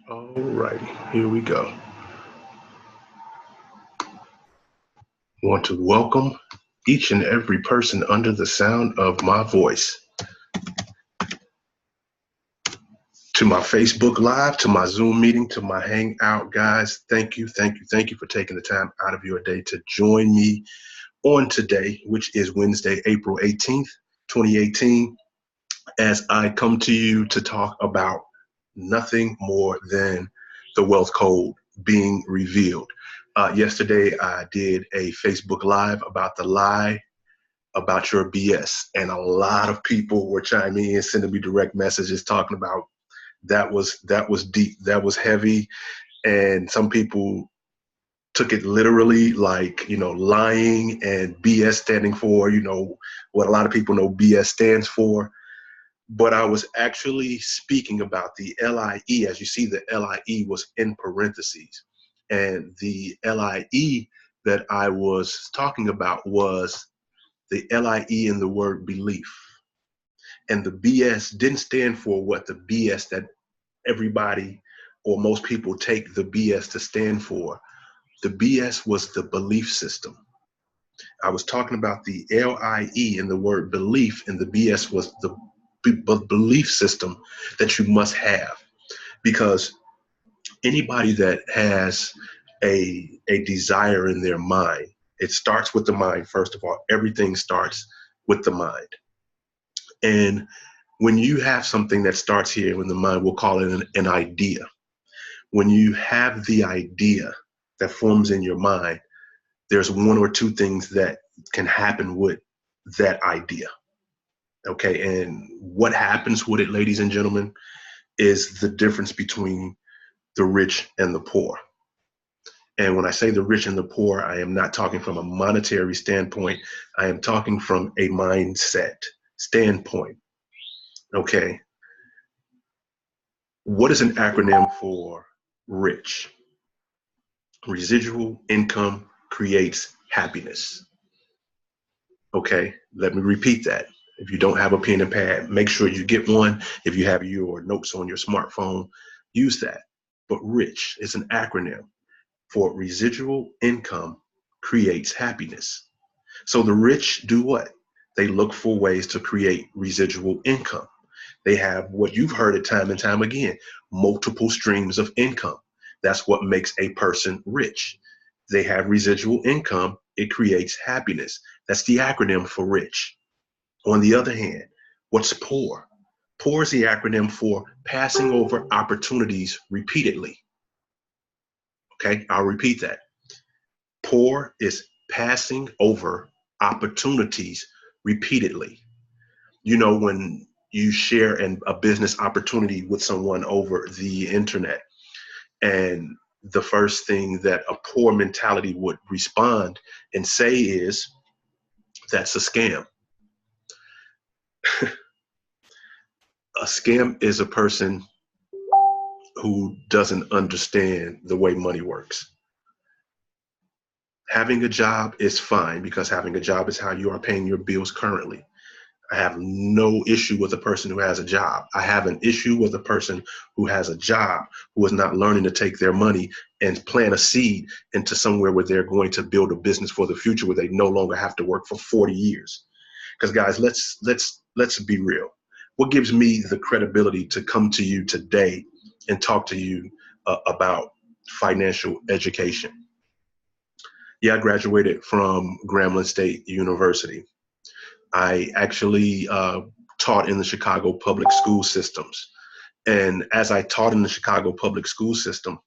Alrighty. Here we go. Want to welcome each and every person under the sound of my voice to my Facebook Live, to my Zoom meeting, to my Hangout, guys. Thank you for taking the time out of your day to join me on today, which is Wednesday, April 18th, 2018, as I come to you to talk about nothing more than the wealth code being revealed. Yesterday, I did a Facebook Live about the lie about your BS, and a lot of people were chiming in, sending me direct messages talking about that was deep, that was heavy, and some people took it literally, like, lying and BS standing for, what a lot of people know BS stands for. But I was actually speaking about the LIE. As you see, the LIE was in parentheses. And the LIE that I was talking about was the LIE in the word belief. And the BS didn't stand for what the BS that everybody or most people take the BS to stand for. The BS was the belief system. I was talking about the LIE in the word belief, and the BS was the belief system that you must have. Because anybody that has a desire in their mind, it starts with the mind. First of all, everything starts with the mind. And when you have something that starts here in the mind, we'll call it an idea. When you have the idea that forms in your mind, there's one or two things that can happen with that idea. Okay, and what happens with it, ladies and gentlemen, is the difference between the rich and the poor. And when I say the rich and the poor, I am not talking from a monetary standpoint. I am talking from a mindset standpoint. Okay. What is an acronym for rich? Residual income creates happiness. Okay, let me repeat that. If you don't have a pen and pad, make sure you get one. If you have your notes on your smartphone, use that. But rich is an acronym for residual income creates happiness. So the rich do what? They look for ways to create residual income. They have what you've heard it time and time again, multiple streams of income. That's what makes a person rich. They have residual income. It creates happiness. That's the acronym for rich. On the other hand, what's poor? Poor is the acronym for passing over opportunities repeatedly. Okay, I'll repeat that. Poor is passing over opportunities repeatedly. When you share a business opportunity with someone over the internet, and the first thing that a poor mentality would respond and say is, that's a scam. A scam is a person who doesn't understand the way money works. Having a job is fine, because having a job is how you are paying your bills currently. I have no issue with a person who has a job. I have an issue with a person who has a job, who is not learning to take their money and plant a seed into somewhere where they're going to build a business for the future, where they no longer have to work for 40 years. Because guys, let's be real. What gives me the credibility to come to you today and talk to you about financial education? Yeah, I graduated from Grambling State University. I actually taught in the Chicago public school systems. And as I taught in the Chicago public school system,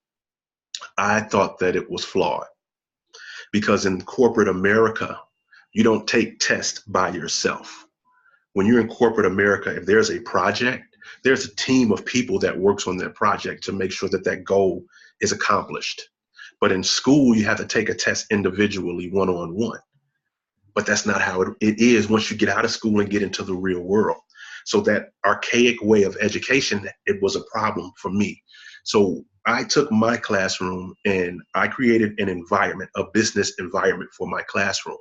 I thought that it was flawed. Because in corporate America, you don't take tests by yourself. When you're in corporate America, if there's a project, there's a team of people that works on that project to make sure that that goal is accomplished. But in school, you have to take a test individually, one-on-one. But that's not how it is once you get out of school and get into the real world. So that archaic way of education, it was a problem for me. So I took my classroom and I created an environment, a business environment for my classroom,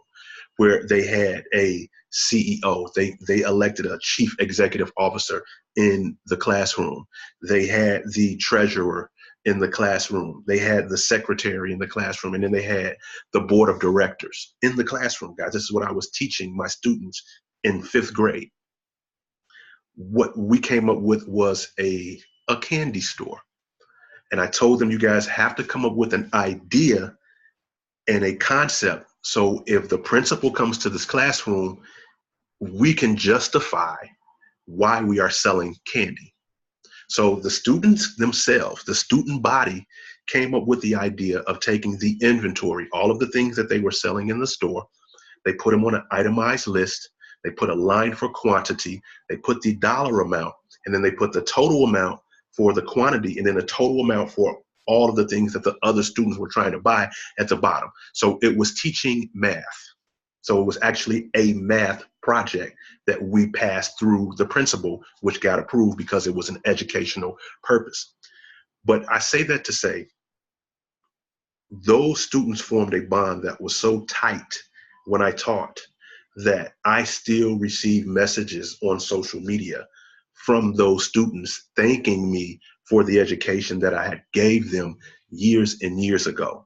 where they had a CEO, they elected a chief executive officer in the classroom. They had the treasurer in the classroom. They had the secretary in the classroom, and then they had the board of directors in the classroom, guys. This is what I was teaching my students in 5th grade. What we came up with was a candy store. And I told them, you guys have to come up with an idea and a concept. So if the principal comes to this classroom, we can justify why we are selling candy. So the students themselves, the student body, came up with the idea of taking the inventory, all of the things that they were selling in the store. They put them on an itemized list. They put a line for quantity. They put the dollar amount, and then they put the total amount for the quantity, and then the total amount for all of the things that the other students were trying to buy at the bottom. So it was teaching math. So it was actually a math project that we passed through the principal, which got approved because it was an educational purpose. But I say that to say, those students formed a bond that was so tight when I taught that I still receive messages on social media from those students thanking me for the education that I had gave them years and years ago.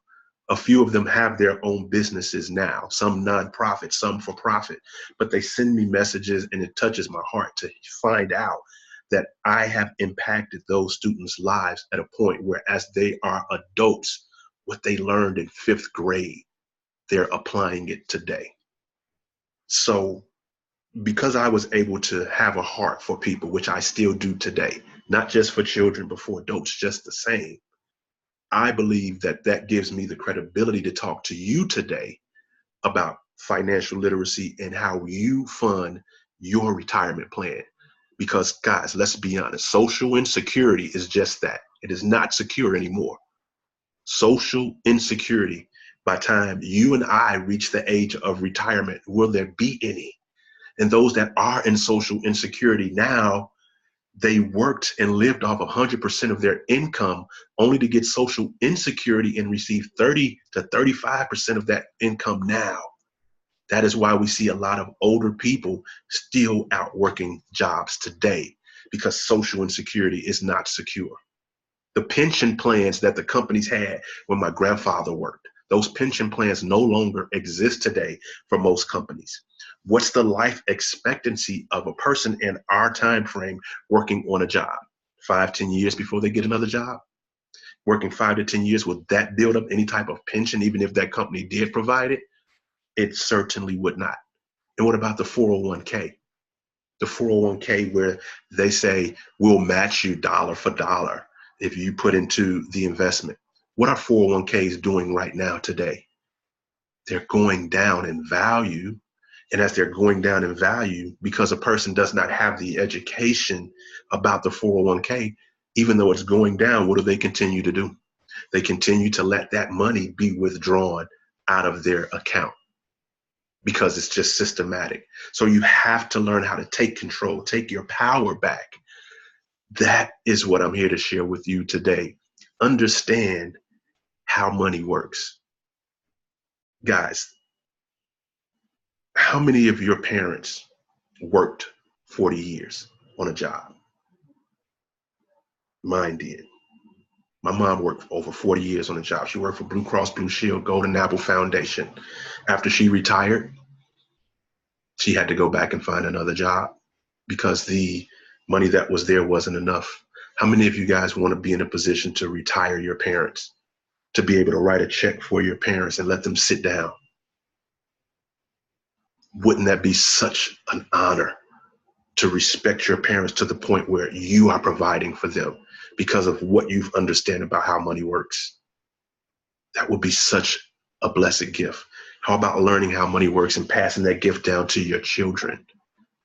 A few of them have their own businesses now, some nonprofit, some for profit, but they send me messages, and it touches my heart to find out that I have impacted those students' lives at a point where, as they are adults, what they learned in 5th grade, they're applying it today. So because I was able to have a heart for people, which I still do today, not just for children, but for adults just the same, I believe that that gives me the credibility to talk to you today about financial literacy and how you fund your retirement plan. Because guys, let's be honest, social insecurity is just that. It is not secure anymore. Social insecurity, by the time you and I reach the age of retirement, will there be any? And those that are in social insecurity now, they worked and lived off 100% of their income only to get social insecurity and receive 30 to 35% of that income now. That is why we see a lot of older people still out working jobs today, because social insecurity is not secure. The pension plans that the companies had when my grandfather worked, those pension plans no longer exist today for most companies. What's the life expectancy of a person in our time frame working on a job? 5, 10 years before they get another job? Working 5 to 10 years, would that build up any type of pension, even if that company did provide it? It certainly would not. And what about the 401k? The 401k where they say, we'll match you dollar for dollar if you put into the investment. What are 401ks doing right now today? They're going down in value. And as they're going down in value, because a person does not have the education about the 401k, even though it's going down, what do they continue to do? They continue to let that money be withdrawn out of their account because it's just systematic. So you have to learn how to take control, take your power back. That is what I'm here to share with you today. Understand how money works. Guys, how many of your parents worked 40 years on a job? Mine did. My mom worked over 40 years on a job. She worked for Blue Cross Blue Shield Golden Apple Foundation. After she retired, she had to go back and find another job because the money that was there wasn't enough. How many of you guys want to be in a position to retire your parents, to be able to write a check for your parents and let them sit down? Wouldn't that be such an honor to respect your parents to the point where you are providing for them because of what you understand about how money works? That would be such a blessed gift. How about learning how money works and passing that gift down to your children,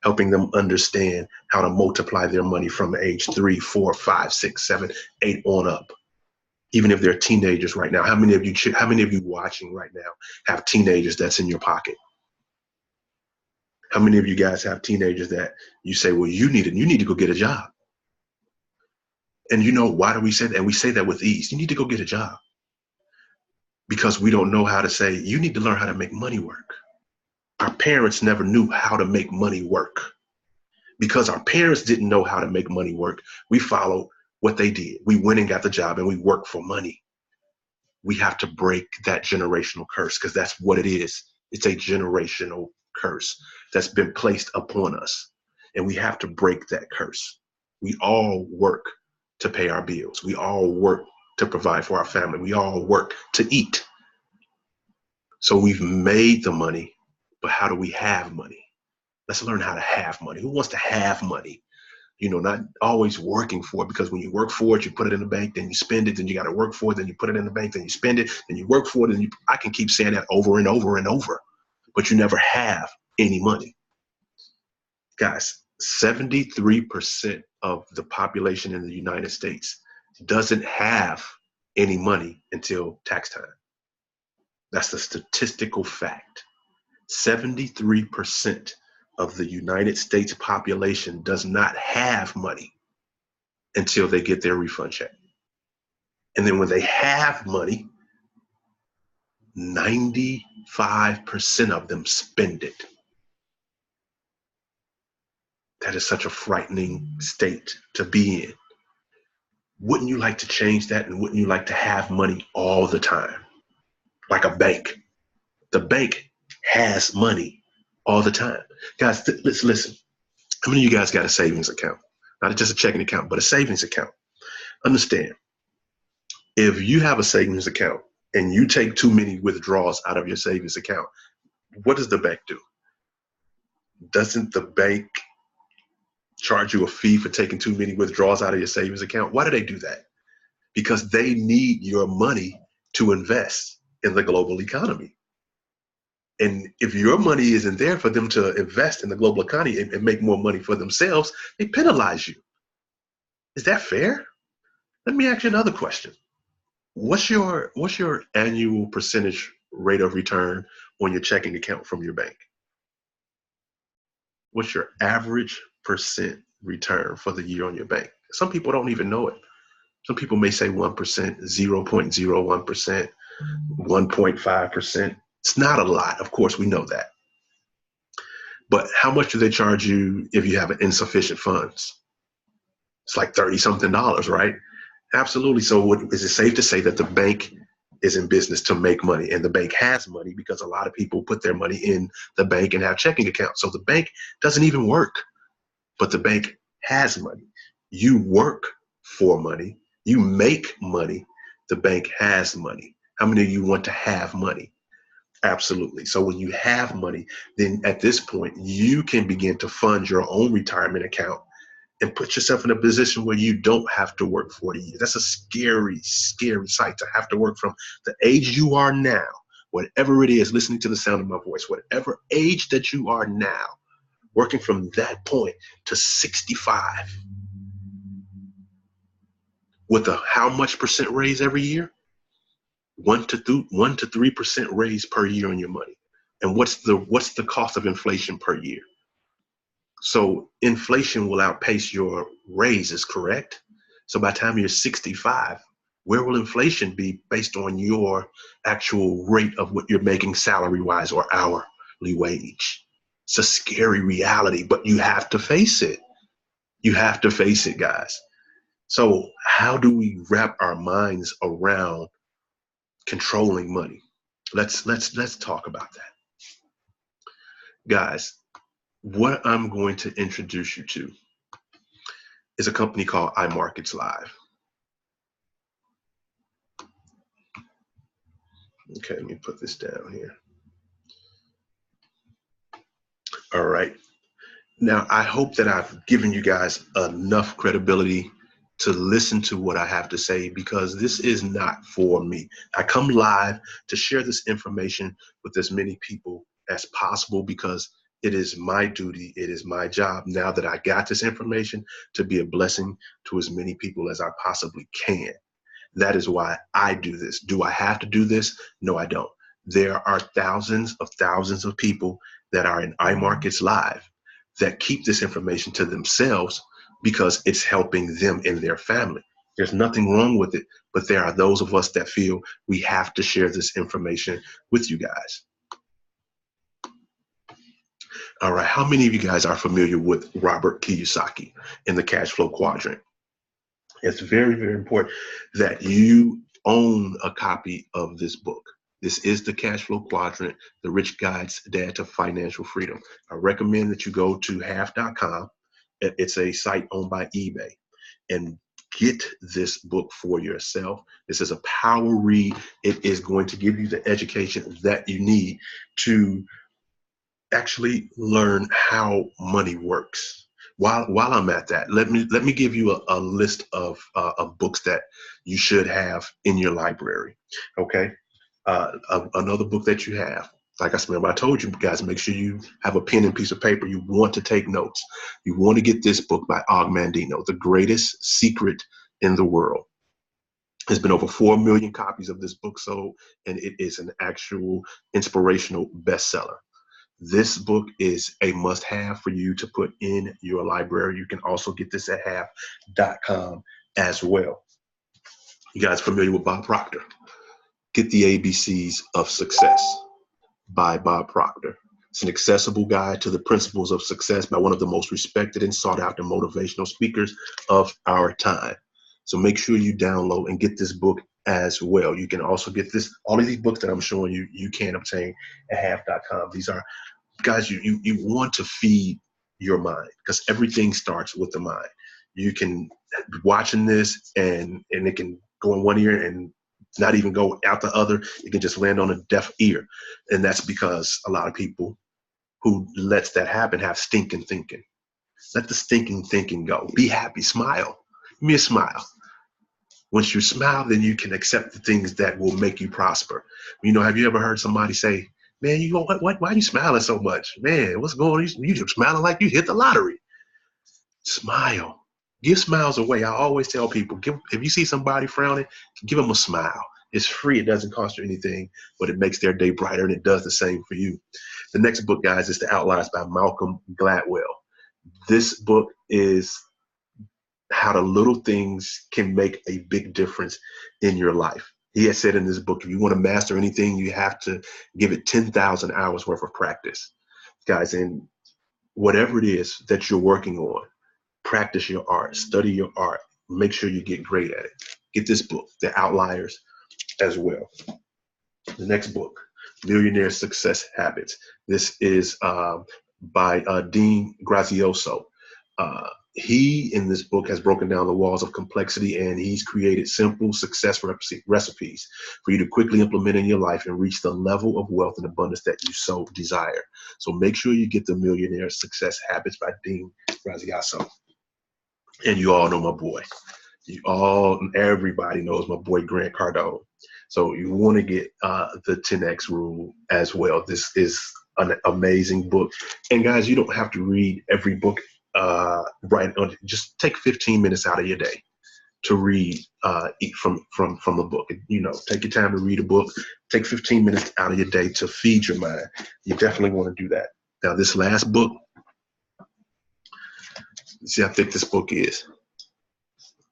helping them understand how to multiply their money from age 3, 4, 5, 6, 7, 8 on up? Even if they're teenagers right now, how many of you watching right now have teenagers that's in your pocket? How many of you guys have teenagers that you say, well, you need to go get a job? And you know, why do we say that? And we say that with ease. You need to go get a job. Because we don't know how to say, you need to learn how to make money work. parents never knew how to make money work. Because our parents didn't know how to make money work, we followed what they did. We went and got the job and we worked for money. We have to break that generational curse, because that's what it is. It's a generational curse that's been placed upon us. And we have to break that curse. We all work to pay our bills. We all work to provide for our family. We all work to eat. So we've made the money, but how do we have money? Let's learn how to have money. Who wants to have money? You know, not always working for it, because when you work for it, you put it in the bank, then you spend it, then you got to work for it, then you put it in the bank, then you spend it, then you work for it, and I can keep saying that over and over and over, but you never have any money. Guys, 73% of the population in the United States doesn't have any money until tax time. That's the statistical fact. 73% of the United States population does not have money until they get their refund check. And then when they have money, 95% of them spend it. That is such a frightening state to be in. Wouldn't you like to change that? And wouldn't you like to have money all the time? Like a bank. The bank has money all the time. Guys, let's listen. How many of you guys got a savings account? Not just a checking account, but a savings account. Understand, if you have a savings account and you take too many withdrawals out of your savings account, what does the bank do? Doesn't the bank charge you a fee for taking too many withdrawals out of your savings account? Why do they do that? Because they need your money to invest in the global economy. And if your money isn't there for them to invest in the global economy and make more money for themselves, they penalize you. Is that fair? Let me ask you another question. What's your annual percentage rate of return on your checking account from your bank? What's your average percent return for the year on your bank? Some people don't even know it. Some people may say 1%, 0.01%, 1.5%. It's not a lot. Of course, we know that. But how much do they charge you if you have insufficient funds? It's like $30-something, right? Absolutely. So is it safe to say that the bank is in business to make money, and the bank has money because a lot of people put their money in the bank and have checking accounts? So the bank doesn't even work, but the bank has money. You work for money. You make money. The bank has money. How many of you want to have money? Absolutely. So when you have money, then at this point, you can begin to fund your own retirement account and put yourself in a position where you don't have to work 40 years. That's a scary, scary sight, to have to work from the age you are now, whatever it is, listening to the sound of my voice, whatever age that you are now, working from that point to 65 with a how much percent raise every year? 1 to 3% raise per year on your money. And what's the cost of inflation per year? So inflation will outpace your raises, correct? So by the time you're 65, where will inflation be based on your actual rate of what you're making salary-wise or hourly wage? It's a scary reality, but you have to face it. You have to face it, guys. So how do we wrap our minds around controlling money? Let's talk about that. Guys, what I'm going to introduce you to is a company called iMarkets Live. Okay, let me put this down here. All right. Now, I hope that I've given you guys enough credibility to listen to what I have to say, because this is not for me. I come live to share this information with as many people as possible, because it is my duty, it is my job, now that I got this information, to be a blessing to as many people as I possibly can. That is why I do this. Do I have to do this? No, I don't. There are thousands of people that are in iMarkets Live that keep this information to themselves because it's helping them and their family. There's nothing wrong with it, but there are those of us that feel we have to share this information with you guys. All right. How many of you guys are familiar with Robert Kiyosaki in the cash flow quadrant? It's very, very important that you own a copy of this book. This is the cash flow quadrant, the rich guide's dad to financial freedom. I recommend that you go to half.com. It's a site owned by eBay, and get this book for yourself. This is a power read. It is going to give you the education that you need to actually learn how money works. While I'm at that, let me give you a list of books that you should have in your library. Okay, another book that you have. Like I said, remember I told you guys, make sure you have a pen and piece of paper. You want to take notes. You want to get this book by Og Mandino, The Greatest Secret in the World. There's been over 4 million copies of this book sold, and it is an actual inspirational bestseller. This book is a must-have for you to put in your library. You can also get this at half.com as well. You guys familiar with Bob Proctor? Get the ABCs of Success by Bob Proctor. It's an accessible guide to the principles of success by one of the most respected and sought after motivational speakers of our time. So make sure you download and get this book as well. You can also get this, all of these books that I'm showing you, you can obtain at half.com. These are, guys, you want to feed your mind, because everything starts with the mind. You can be watching this and it can go in one ear and not even go out the other. It can just land on a deaf ear. And that's because a lot of people who lets that happen have stinking thinking. Let the stinking thinking go. Be happy, smile. Give me a smile. Once you smile, then you can accept the things that will make you prosper. You know, have you ever heard somebody say, man, you go, why are you smiling so much? Man, what's going on? You just smiling like you hit the lottery. Smile. Give smiles away. I always tell people, if you see somebody frowning, give them a smile. It's free. It doesn't cost you anything, but it makes their day brighter, and it does the same for you. The next book, guys, is The Outliers by Malcolm Gladwell. This book is how the little things can make a big difference in your life. He has said in this book, if you want to master anything, you have to give it 10,000 hours worth of practice. Guys, and whatever it is that you're working on, practice your art, study your art, make sure you get great at it. Get this book, The Outliers, as well. The next book, Millionaire Success Habits. This is by Dean Grazioso. He, in this book, has broken down the walls of complexity, and he's created simple success recipes for you to quickly implement in your life and reach the level of wealth and abundance that you so desire. So make sure you get the Millionaire Success Habits by Dean Grazioso. And you all know my boy. Everybody knows my boy Grant Cardone. So you want to get the 10X rule as well. This is an amazing book. And guys, you don't have to read every book right on. Just take 15 minutes out of your day to read from the book. You know, take your time to read a book. Take 15 minutes out of your day to feed your mind. You definitely want to do that. Now, this last book, see how thick this book is.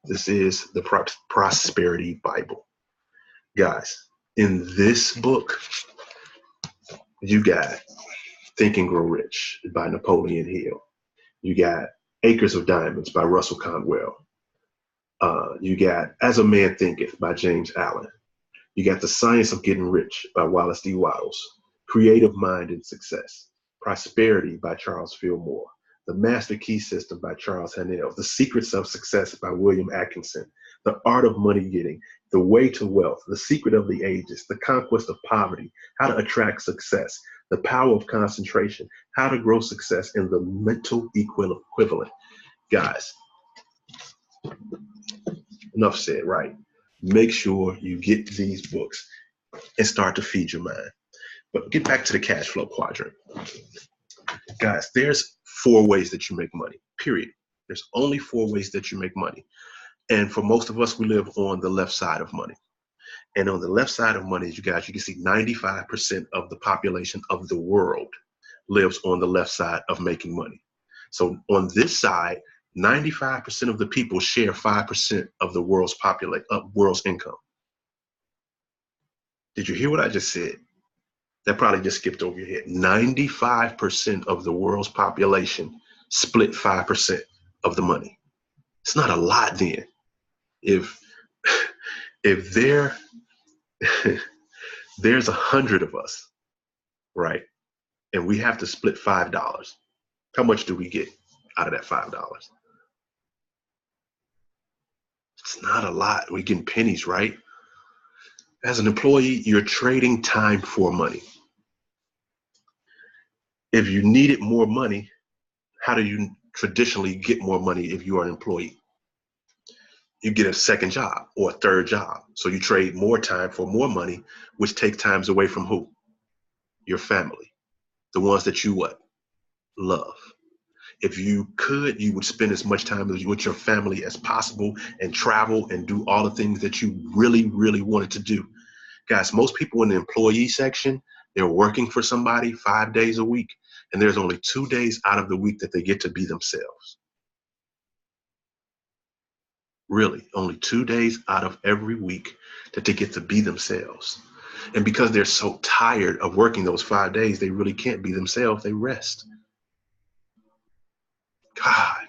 This is the Prosperity Bible. Guys, in this book, you got Think and Grow Rich by Napoleon Hill. You got Acres of Diamonds by Russell Conwell. You got As a Man Thinketh by James Allen. You got The Science of Getting Rich by Wallace D. Wattles. Creative Mind and Success. Prosperity by Charles Fillmore. The Master Key System by Charles Haanel. The Secrets of Success by William Atkinson. The Art of Money Getting. The Way to Wealth. The Secret of the Ages. The Conquest of Poverty. How to Attract Success. The Power of Concentration. How to Grow Success in the Mental Equivalent. Guys, enough said, right? Make sure you get these books and start to feed your mind. But get back to the cash flow quadrant. Guys, there's 4 ways that you make money, period. There's only 4 ways that you make money. And for most of us, we live on the left side of money. And on the left side of money, you guys, you can see 95% of the population of the world lives on the left side of making money. So on this side, 95% of the people share 5% of the world's income. Did you hear what I just said? That probably just skipped over your head. 95% of the world's population split 5% of the money. It's not a lot then. If if there's 100 of us, right, and we have to split $5, how much do we get out of that $5? It's not a lot. We're getting pennies, right? As an employee, you're trading time for money. If you needed more money, how do you traditionally get more money if you are an employee? You get a second job or a third job. So you trade more time for more money, which takes times away from who? Your family, the ones that you what? Love. If you could, you would spend as much time with your family as possible and travel and do all the things that you really, really wanted to do. Guys, most people in the employee section, they're working for somebody 5 days a week, and there's only 2 days out of the week that they get to be themselves. Really, only 2 days out of every week that they get to be themselves. And because they're so tired of working those 5 days, they really can't be themselves. They rest. God,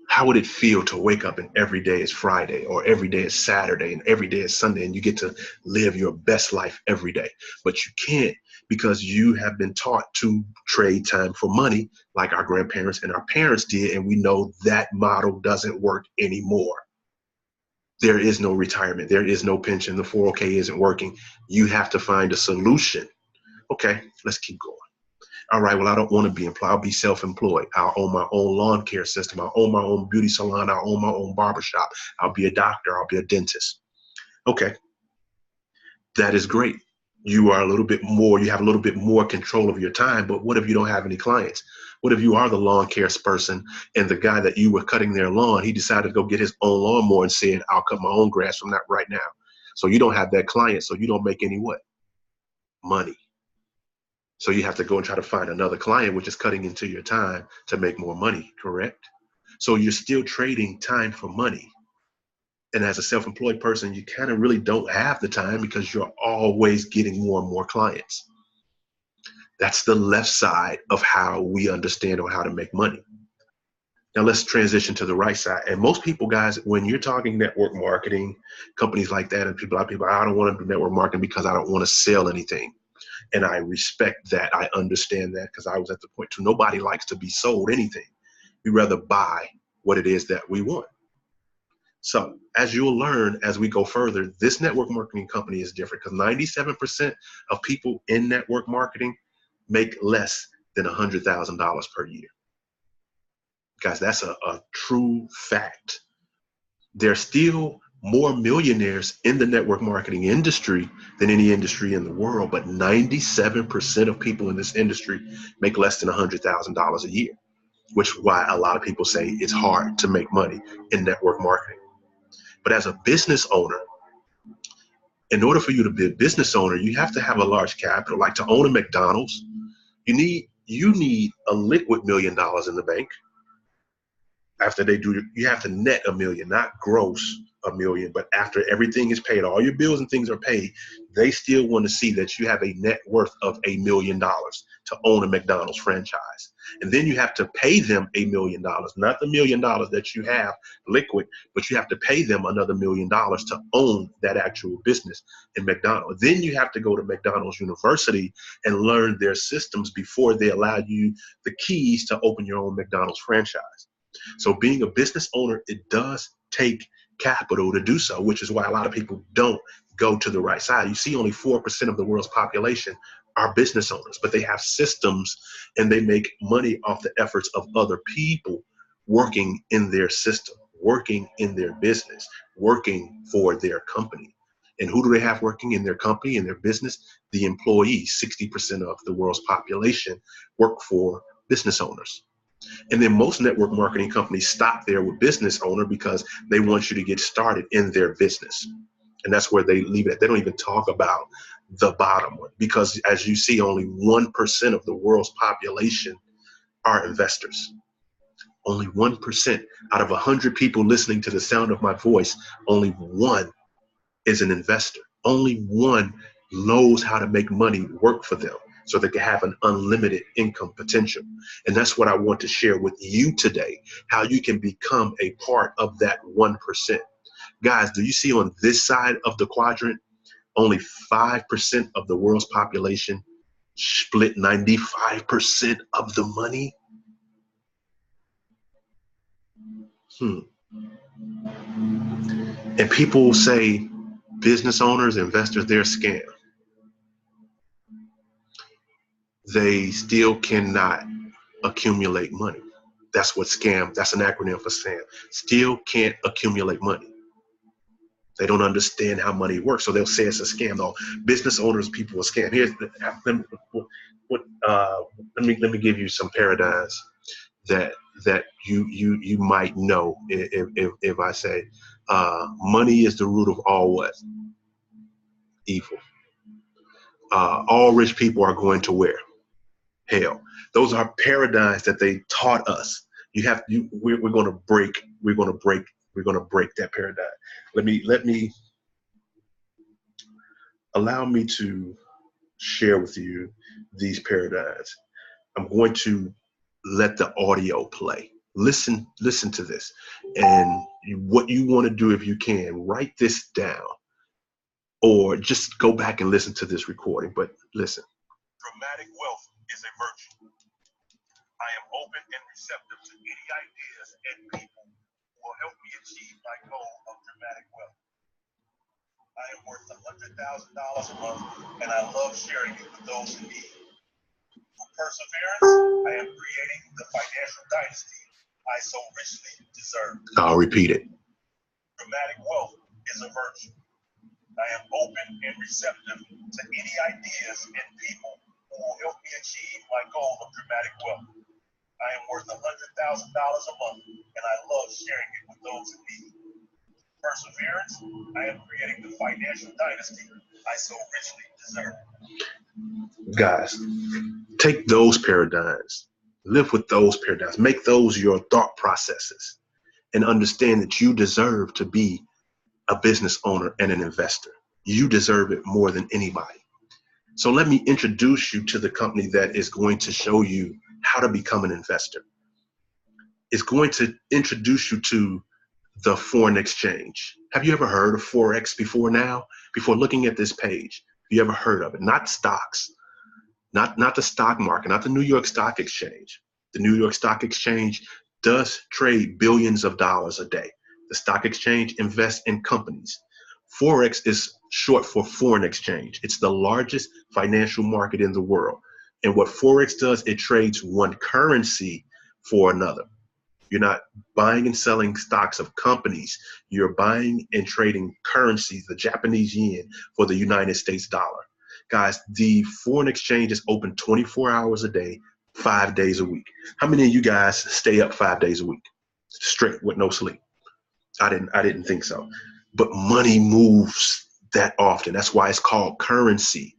how would it feel to wake up and every day is Friday or every day is Saturday and every day is Sunday and you get to live your best life every day? But you can't because you have been taught to trade time for money like our grandparents and our parents did. And we know that model doesn't work anymore. There is no retirement. There is no pension. The 401k isn't working. You have to find a solution. Okay, let's keep going. All right, well, I don't want to be employed. I'll be self-employed. I'll own my own lawn care system. I'll own my own beauty salon. I'll own my own barbershop. I'll be a doctor. I'll be a dentist. Okay, that is great. You are a little bit more, you have a little bit more control of your time, but what if you don't have any clients? What if you are the lawn care person and the guy that you were cutting their lawn, he decided to go get his own lawnmower and said, I'll cut my own grass from that right now. So you don't have that client, so you don't make any what? Money. So you have to go and try to find another client, which is cutting into your time to make more money, correct? So you're still trading time for money. And as a self-employed person, you kind of really don't have the time because you're always getting more and more clients. That's the left side of how we understand on how to make money. Now let's transition to the right side. And most people, guys, when you're talking network marketing, companies like that, and people, I don't want to do network marketing because I don't want to sell anything. And I respect that. I understand that because I was at the point too. Nobody likes to be sold anything. We rather buy what it is that we want. So as you'll learn as we go further, this network marketing company is different because 97% of people in network marketing make less than $100,000 per year. Guys, that's a true fact. There's still more millionaires in the network marketing industry than any industry in the world, but 97% of people in this industry make less than $100,000 a year, which is why a lot of people say it's hard to make money in network marketing. But as a business owner, in order for you to be a business owner, you have to have a large capital. Like to own a McDonald's, you need a liquid $1 million in the bank. After they do, you have to net $1 million, not gross $1 million, but after everything is paid, all your bills and things are paid, they still want to see that you have a net worth of $1 million to own a McDonald's franchise. And then you have to pay them $1 million, not the $1 million that you have liquid, but you have to pay them another $1 million to own that actual business in McDonald's. Then you have to go to McDonald's University and learn their systems before they allow you the keys to open your own McDonald's franchise. So being a business owner, it does take capital to do so, which is why a lot of people don't go to the right side. You see only 4% of the world's population are business owners, but they have systems and they make money off the efforts of other people working in their system, working in their business, working for their company. And who do they have working in their company, in their business? The employees. 60% of the world's population work for business owners. And then most network marketing companies stop there with business owner because they want you to get started in their business. And that's where they leave it. They don't even talk about the bottom one because as you see, only 1% of the world's population are investors. Only 1% out of 100 people listening to the sound of my voice, only one is an investor. Only one knows how to make money work for them so they can have an unlimited income potential. And that's what I want to share with you today, how you can become a part of that 1%. Guys, do you see on this side of the quadrant, only 5% of the world's population split 95% of the money? And people will say, business owners, investors, they're a scam. They still cannot accumulate money. That's what scam, that's an acronym for scam. Still can't accumulate money. They don't understand how money works, so they'll say it's a scam. No, business owners, people are scam. Here's let me give you some paradigms that you might know if I say money is the root of all what? Evil. All rich people are going to where? Hell. Those are paradigms that they taught us. We're going to break that paradigm. Allow me to share with you these paradigms. I'm going to let the audio play. Listen to this. And what you want to do, if you can, write this down or just go back and listen to this recording. But listen. Dramatic wealth is a virtue. I am open and receptive to any ideas and people who will help me achieve my goal of dramatic wealth. I am worth $100,000 a month, and I love sharing it with those in need. Through perseverance, I am creating the financial dynasty I so richly deserve. I'll repeat it. Dramatic wealth is a virtue. I am open and receptive to any ideas and people who will help me achieve my goal of dramatic wealth. I am worth $100,000 a month, and I love sharing it with those in need. Perseverance, I am creating the financial dynasty I so richly deserve. Guys, take those paradigms, live with those paradigms, make those your thought processes, and understand that you deserve to be a business owner and an investor. You deserve it more than anybody. So let me introduce you to the company that is going to show you how to become an investor. It's going to introduce you to the foreign exchange. Have you ever heard of Forex before now? Before looking at this page, have you ever heard of it? Not stocks, not the stock market, not the New York Stock Exchange. The New York Stock Exchange does trade billions of dollars a day. The stock exchange invests in companies. Forex is short for foreign exchange. It's the largest financial market in the world. And what Forex does, it trades one currency for another. You're not buying and selling stocks of companies. You're buying and trading currencies, the Japanese yen for the United States dollar. Guys, the foreign exchange is open 24 hours a day, 5 days a week. How many of you guys stay up 5 days a week straight with no sleep? I didn't think so. But money moves that often. That's why it's called currency.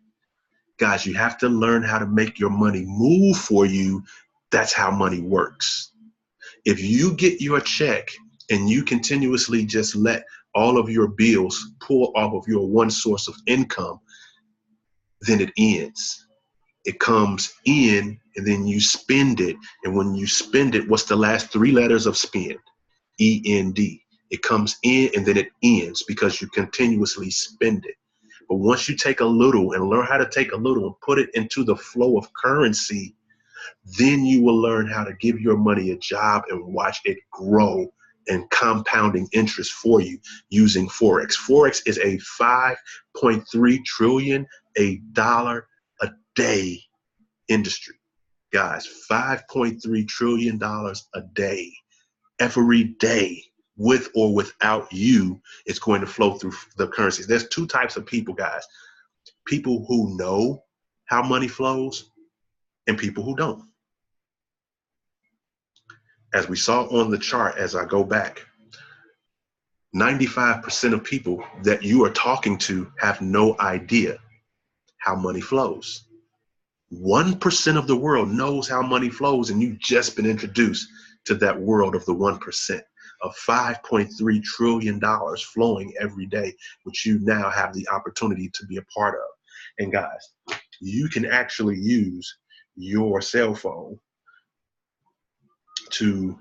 Guys, you have to learn how to make your money move for you. That's how money works. If you get your check and you continuously just let all of your bills pull off of your one source of income, then it ends. It comes in and then you spend it. And when you spend it, what's the last three letters of spend? E-N-D. It comes in and then it ends because you continuously spend it. But once you take a little and learn how to take a little and put it into the flow of currency, then you will learn how to give your money a job and watch it grow and compounding interest for you using Forex. Forex is a $5.3 trillion a day industry. Guys, $5.3 trillion a day, every day, with or without you, it's going to flow through the currencies. There's two types of people, guys. People who know how money flows and people who don't. As we saw on the chart, as I go back, 95% of people that you are talking to have no idea how money flows. 1% of the world knows how money flows, and you've just been introduced to that world of the 1%, of $5.3 trillion flowing every day, which you now have the opportunity to be a part of. And guys, you can actually use your cell phone to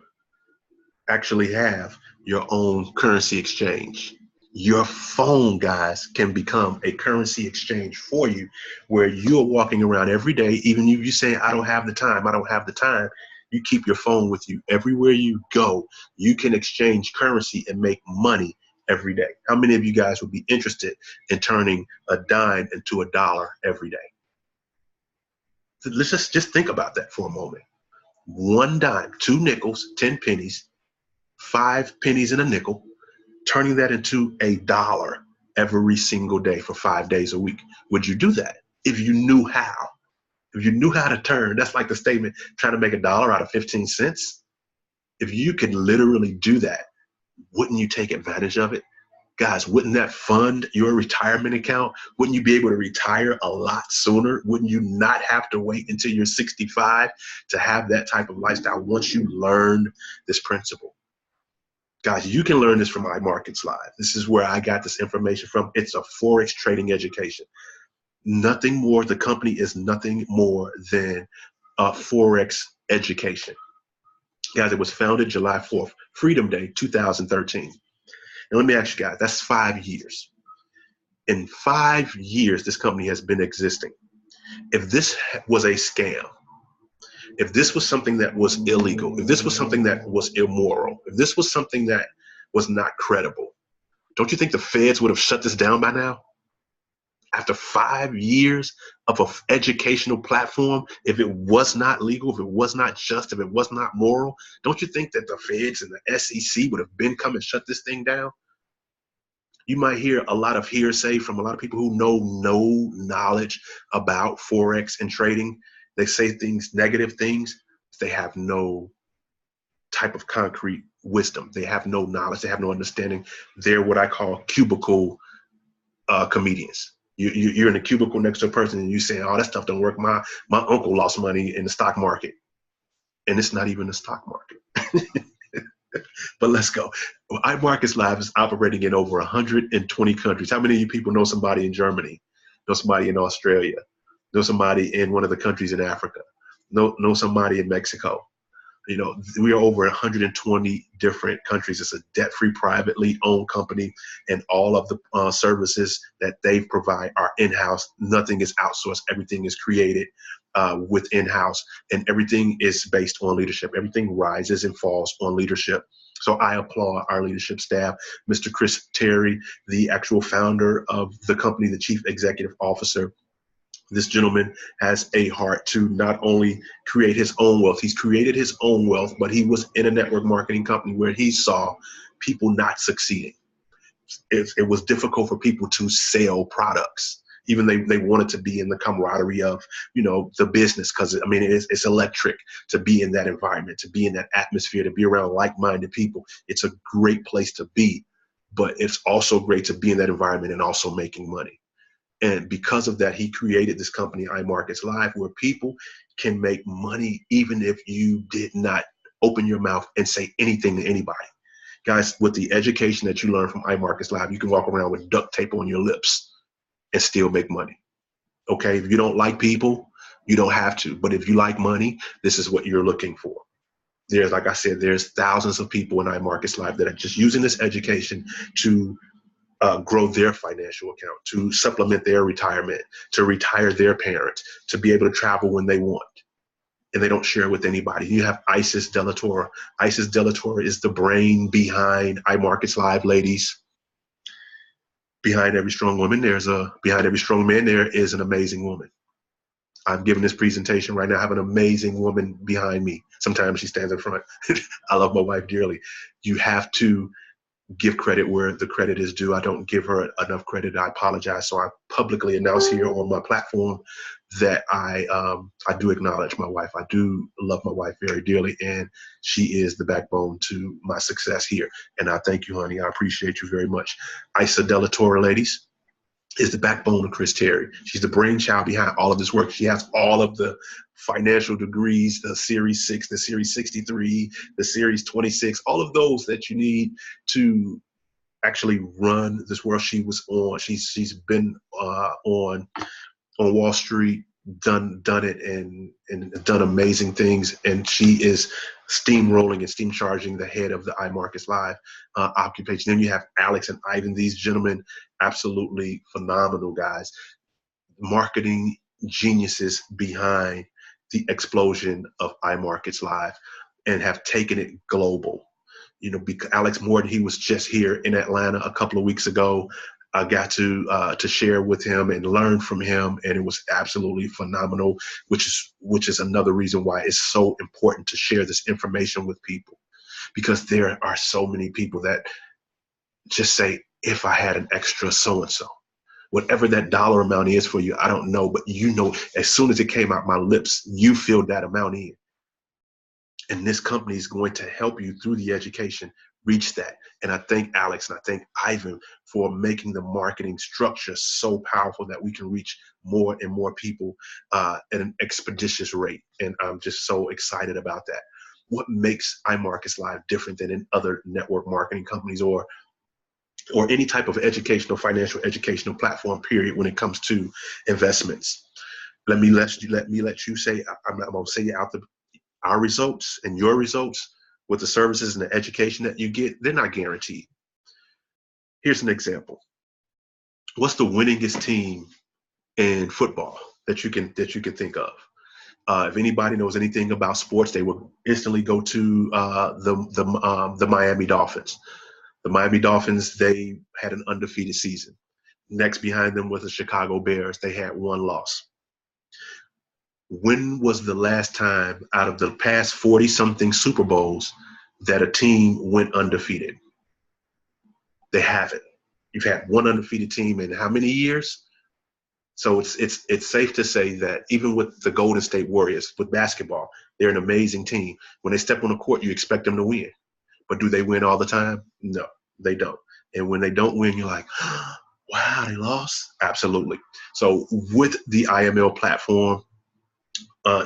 actually have your own currency exchange. Your phone, guys, can become a currency exchange for you, where you're walking around every day, even if you say, I don't have the time, I don't have the time. You keep your phone with you. Everywhere you go, you can exchange currency and make money every day. How many of you guys would be interested in turning a dime into a dollar every day? Let's just think about that for a moment. One dime, 2 nickels, 10 pennies, 5 pennies and a nickel, turning that into a dollar every single day for 5 days a week. Would you do that if you knew how? If you knew how to turn, that's like the statement, trying to make a dollar out of 15 cents. If you could literally do that, wouldn't you take advantage of it? Guys, wouldn't that fund your retirement account? Wouldn't you be able to retire a lot sooner? Wouldn't you not have to wait until you're 65 to have that type of lifestyle once you learn this principle? Guys, you can learn this from iMarkets Live. This is where I got this information from. It's a Forex trading education. Nothing more. The company is nothing more than a Forex education. Guys, it was founded July 4th, Freedom Day, 2013. And let me ask you guys, that's 5 years. In 5 years, this company has been existing. If this was a scam, if this was something that was illegal, if this was something that was immoral, if this was something that was not credible, don't you think the feds would have shut this down by now? After 5 years of an educational platform, if it was not legal, if it was not just, if it was not moral, don't you think that the feds and the SEC would have been come and shut this thing down? You might hear a lot of hearsay from a lot of people who know no knowledge about Forex and trading. They say things, negative things. They have no type of concrete wisdom. They have no knowledge. They have no understanding. They're what I call cubicle comedians. You're in a cubicle next to a person and you say, oh, that stuff don't work. My uncle lost money in the stock market. And it's not even the stock market. But let's go. iMarkets Live is operating in over 120 countries. How many of you people know somebody in Germany? Know somebody in Australia? Know somebody in one of the countries in Africa? Know somebody in Mexico? You know, we are over 120 different countries. It's a debt-free, privately owned company, and all of the services that they provide are in-house. Nothing is outsourced. Everything is created with in-house, and everything is based on leadership. Everything rises and falls on leadership. So I applaud our leadership staff, Mr. Chris Terry, the actual founder of the company, the chief executive officer. This gentleman has a heart to not only create his own wealth, he's created his own wealth, but he was in a network marketing company where he saw people not succeeding. It was difficult for people to sell products. Even they wanted to be in the camaraderie of, you know, the business, because I mean, it's electric to be in that environment, to be in that atmosphere, to be around like-minded people. It's a great place to be, but it's also great to be in that environment and also making money. And because of that, he created this company, iMarkets Live, where people can make money even if you did not open your mouth and say anything to anybody. Guys, with the education that you learn from iMarkets Live, you can walk around with duct tape on your lips and still make money. Okay, if you don't like people, you don't have to. But if you like money, this is what you're looking for. There's, like I said, there's thousands of people in iMarkets Live that are just using this education to grow their financial account, to supplement their retirement, to retire their parents, to be able to travel when they want. And they don't share with anybody. You have Isis Delatorre. Isis Delatorre is the brain behind iMarkets Live, ladies. Behind every strong woman, behind every strong man, there is an amazing woman. I'm giving this presentation right now. I have an amazing woman behind me. Sometimes she stands in front. I love my wife dearly. You have to give credit where the credit is due. I don't give her enough credit. I apologize. So I publicly announce here on my platform that I do acknowledge my wife. I do love my wife very dearly, and she is the backbone to my success here. And I thank you, honey. I appreciate you very much. Isa Delatorre, ladies, is the backbone of Chris Terry. She's the brainchild behind all of this work. She has all of the financial degrees, the Series 6, the Series 63, the Series 26, all of those that you need to actually run this world. She was on, she's been on on Wall Street, done it and done amazing things. And she is steamrolling and steam charging the head of the iMarkets Live occupation. Then you have Alex and Ivan, these gentlemen, absolutely phenomenal guys, marketing geniuses behind the explosion of iMarkets Live and have taken it global. You know, because Alex Morton, he was just here in Atlanta a couple of weeks ago. I got to share with him and learn from him, and it was absolutely phenomenal. Which is another reason why it's so important to share this information with people, because there are so many people that just say, if I had an extra so and so, whatever that dollar amount is for you, I don't know, but you know, as soon as it came out my lips, you filled that amount in. And this company is going to help you through the education reach that. And I thank Alex and I thank Ivan for making the marketing structure so powerful that we can reach more and more people at an expeditious rate. And I'm just so excited about that. What makes iMarkets Live different than in other network marketing companies or any type of educational, financial educational platform, period, when it comes to investments? Let me let you say, I'm going to say out our results and your results with the services and the education that you get, they're not guaranteed. Here's an example. What's the winningest team in football that you can think of? If anybody knows anything about sports, they will instantly go to the Miami Dolphins. The Miami Dolphins, they had an undefeated season. Next behind them was the Chicago Bears. They had one loss. When was the last time out of the past 40-something Super Bowls that a team went undefeated? They haven't. You've had one undefeated team in how many years? So it's safe to say that even with the Golden State Warriors, with basketball, they're an amazing team. When they step on the court, you expect them to win. But do they win all the time? No, they don't. And when they don't win, you're like, wow, they lost? Absolutely. So with the IML platform,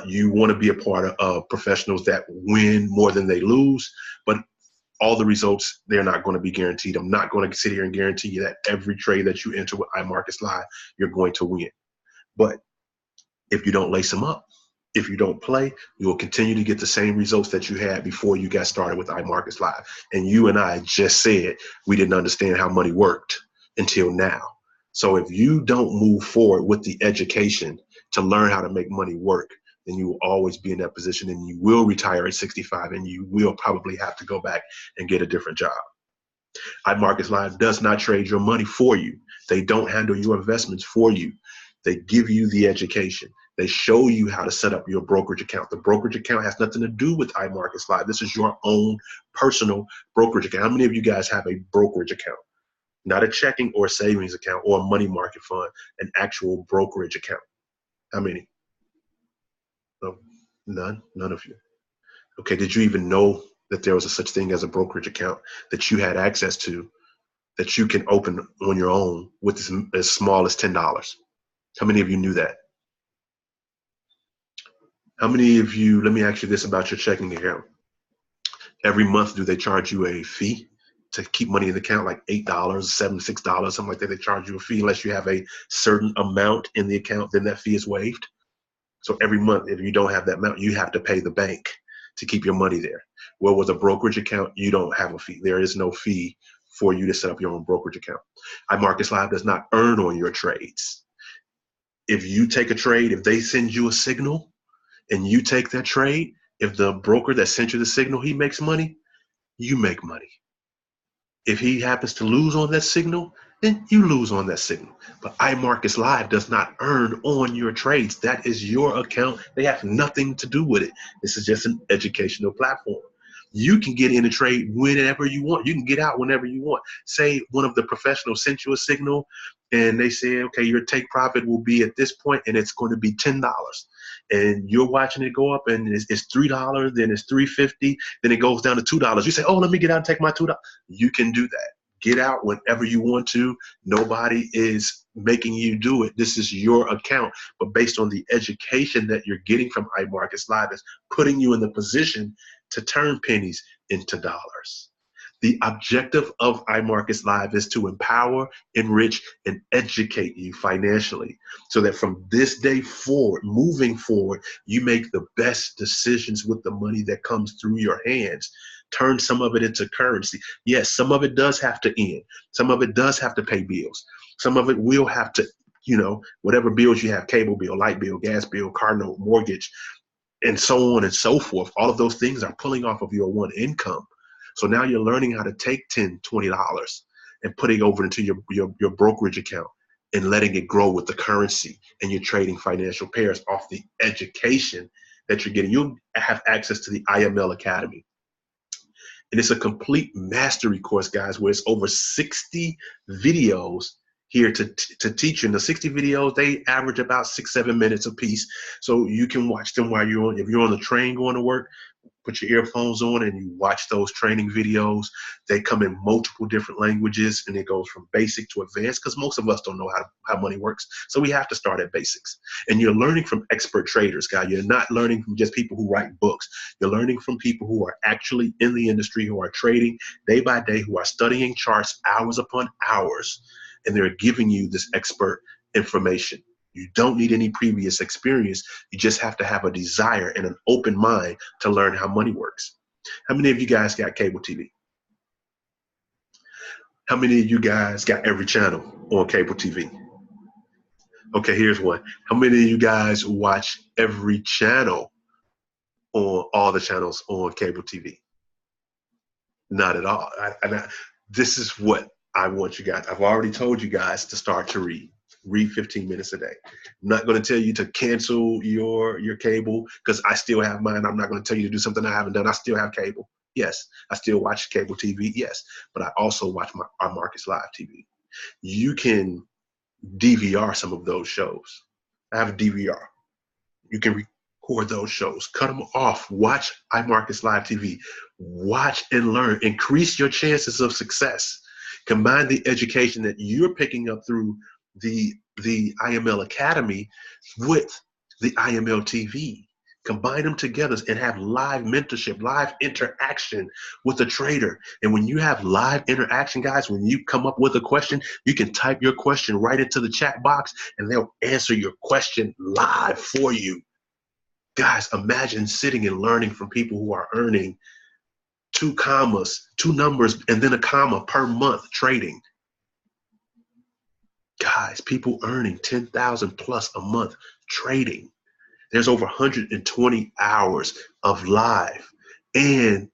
you want to be a part of professionals that win more than they lose, but all the results, they're not going to be guaranteed. I'm not going to sit here and guarantee you that every trade that you enter with iMarkets Live, you're going to win. But if you don't lace them up, if you don't play, you will continue to get the same results that you had before you got started with iMarkets Live. And you and I just said we didn't understand how money worked until now. So if you don't move forward with the education to learn how to make money work, then you will always be in that position and you will retire at 65 and you will probably have to go back and get a different job. iMarkets Live does not trade your money for you. They don't handle your investments for you. They give you the education. They show you how to set up your brokerage account. The brokerage account has nothing to do with iMarkets Live. This is your own personal brokerage account. How many of you guys have a brokerage account? Not a checking or savings account or a money market fund, an actual brokerage account. How many? No, none of you. Okay, did you even know that there was a such thing as a brokerage account that you had access to that you can open on your own with as small as $10? How many of you knew that? How many of you, let me ask you this about your checking account. Every month, do they charge you a fee to keep money in the account, like $8, $76, something like that? They charge you a fee unless you have a certain amount in the account, then that fee is waived. So every month, if you don't have that amount, you have to pay the bank to keep your money there. Well, with a brokerage account, you don't have a fee. There is no fee for you to set up your own brokerage account. iMarkets Live does not earn on your trades. If you take a trade, if they send you a signal and you take that trade, if the broker that sent you the signal, he makes money, you make money. If he happens to lose on that signal, then you lose on that signal. But iMarkets Live does not earn on your trades. That is your account. They have nothing to do with it. This is just an educational platform. You can get in a trade whenever you want. You can get out whenever you want. Say one of the professionals sent you a signal and they say, okay, your take profit will be at this point and it's going to be $10. And you're watching it go up and it's $3, then it's $3.50, then it goes down to $2. You say, oh, let me get out and take my $2. You can do that. Get out whenever you want to. Nobody is making you do it. This is your account. But based on the education that you're getting from iMarkets Live, is putting you in the position to turn pennies into dollars. The objective of iMarkets Live is to empower, enrich, and educate you financially so that from this day forward, moving forward, you make the best decisions with the money that comes through your hands. Turn some of it into currency. Yes, some of it does have to end. Some of it does have to pay bills. Some of it will have to, whatever bills you have, cable bill, light bill, gas bill, car note, mortgage, and so on and so forth. All of those things are pulling off of your one income. So now you're learning how to take $10, $20 and putting over into your brokerage account and letting it grow with the currency, and you're trading financial pairs off the education that you're getting. You'll have access to the IML Academy. And it's a complete mastery course, guys, where it's over 60 videos here to teach you. And the 60 videos, they average about 6-7 minutes a piece. So you can watch them while if you're on the train going to work, put your earphones on and you watch those training videos. They come in multiple different languages, and it goes from basic to advanced, because most of us don't know how money works. So we have to start at basics. And you're learning from expert traders, guys. You're not learning from just people who write books. You're learning from people who are actually in the industry, who are trading day by day, who are studying charts hours upon hours, and they're giving you this expert information. You don't need any previous experience. You just have to have a desire and an open mind to learn how money works. How many of you guys got cable TV? How many of you guys got every channel on cable TV? Okay, here's one. How many of you guys watch every channel on all the channels on cable TV? Not at all. This is what I want you guys. I've already told you guys to start to read. Read 15 minutes a day. I'm not going to tell you to cancel your cable, because I still have mine. I'm not going to tell you to do something I haven't done. I still have cable. Yes. I still watch cable TV. Yes. But I also watch our Markets Live TV. You can DVR some of those shows. I have a DVR. You can record those shows. Cut them off. Watch iMarkets Live TV. Watch and learn. Increase your chances of success. Combine the education that you're picking up through the IML Academy with the IML TV. Combine them together and have live mentorship, live interaction with a trader. And when you have live interaction, guys, when you come up with a question, you can type your question right into the chat box and they'll answer your question live for you. Guys, imagine sitting and learning from people who are earning 2 commas, 2 numbers, and then a comma per month trading. Guys, people earning 10,000 plus a month trading. There's over 120 hours of live and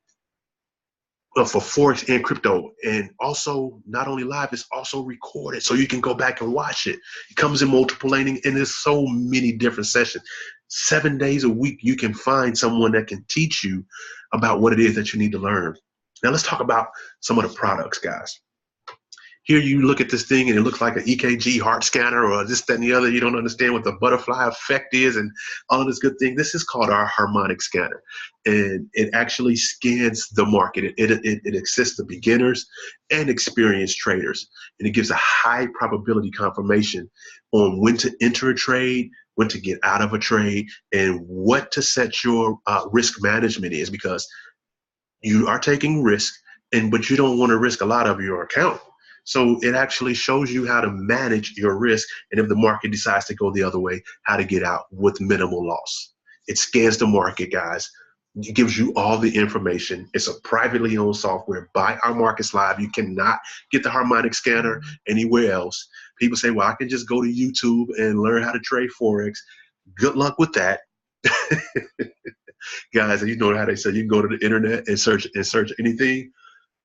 for Forex and crypto. And also, not only live, it's also recorded, so you can go back and watch it. It comes in multiple laning, and there's so many different sessions. 7 days a week, you can find someone that can teach you about what it is that you need to learn. Now, let's talk about some of the products, guys. Here you look at this thing and it looks like an EKG heart scanner or this, that, and the other. You don't understand what the butterfly effect is and all of this good thing. This is called our harmonic scanner. And it actually scans the market. It assists the beginners and experienced traders. And it gives a high probability confirmation on when to enter a trade, when to get out of a trade, and what to set your risk management is, because you are taking risk, but you don't want to risk a lot of your account. So it actually shows you how to manage your risk, and if the market decides to go the other way, how to get out with minimal loss. It scans the market, guys. It gives you all the information. It's a privately owned software by our Markets Live. You cannot get the harmonic scanner anywhere else. People say, well, I can just go to YouTube and learn how to trade Forex. Good luck with that. Guys, you know how they say you can go to the internet and search anything.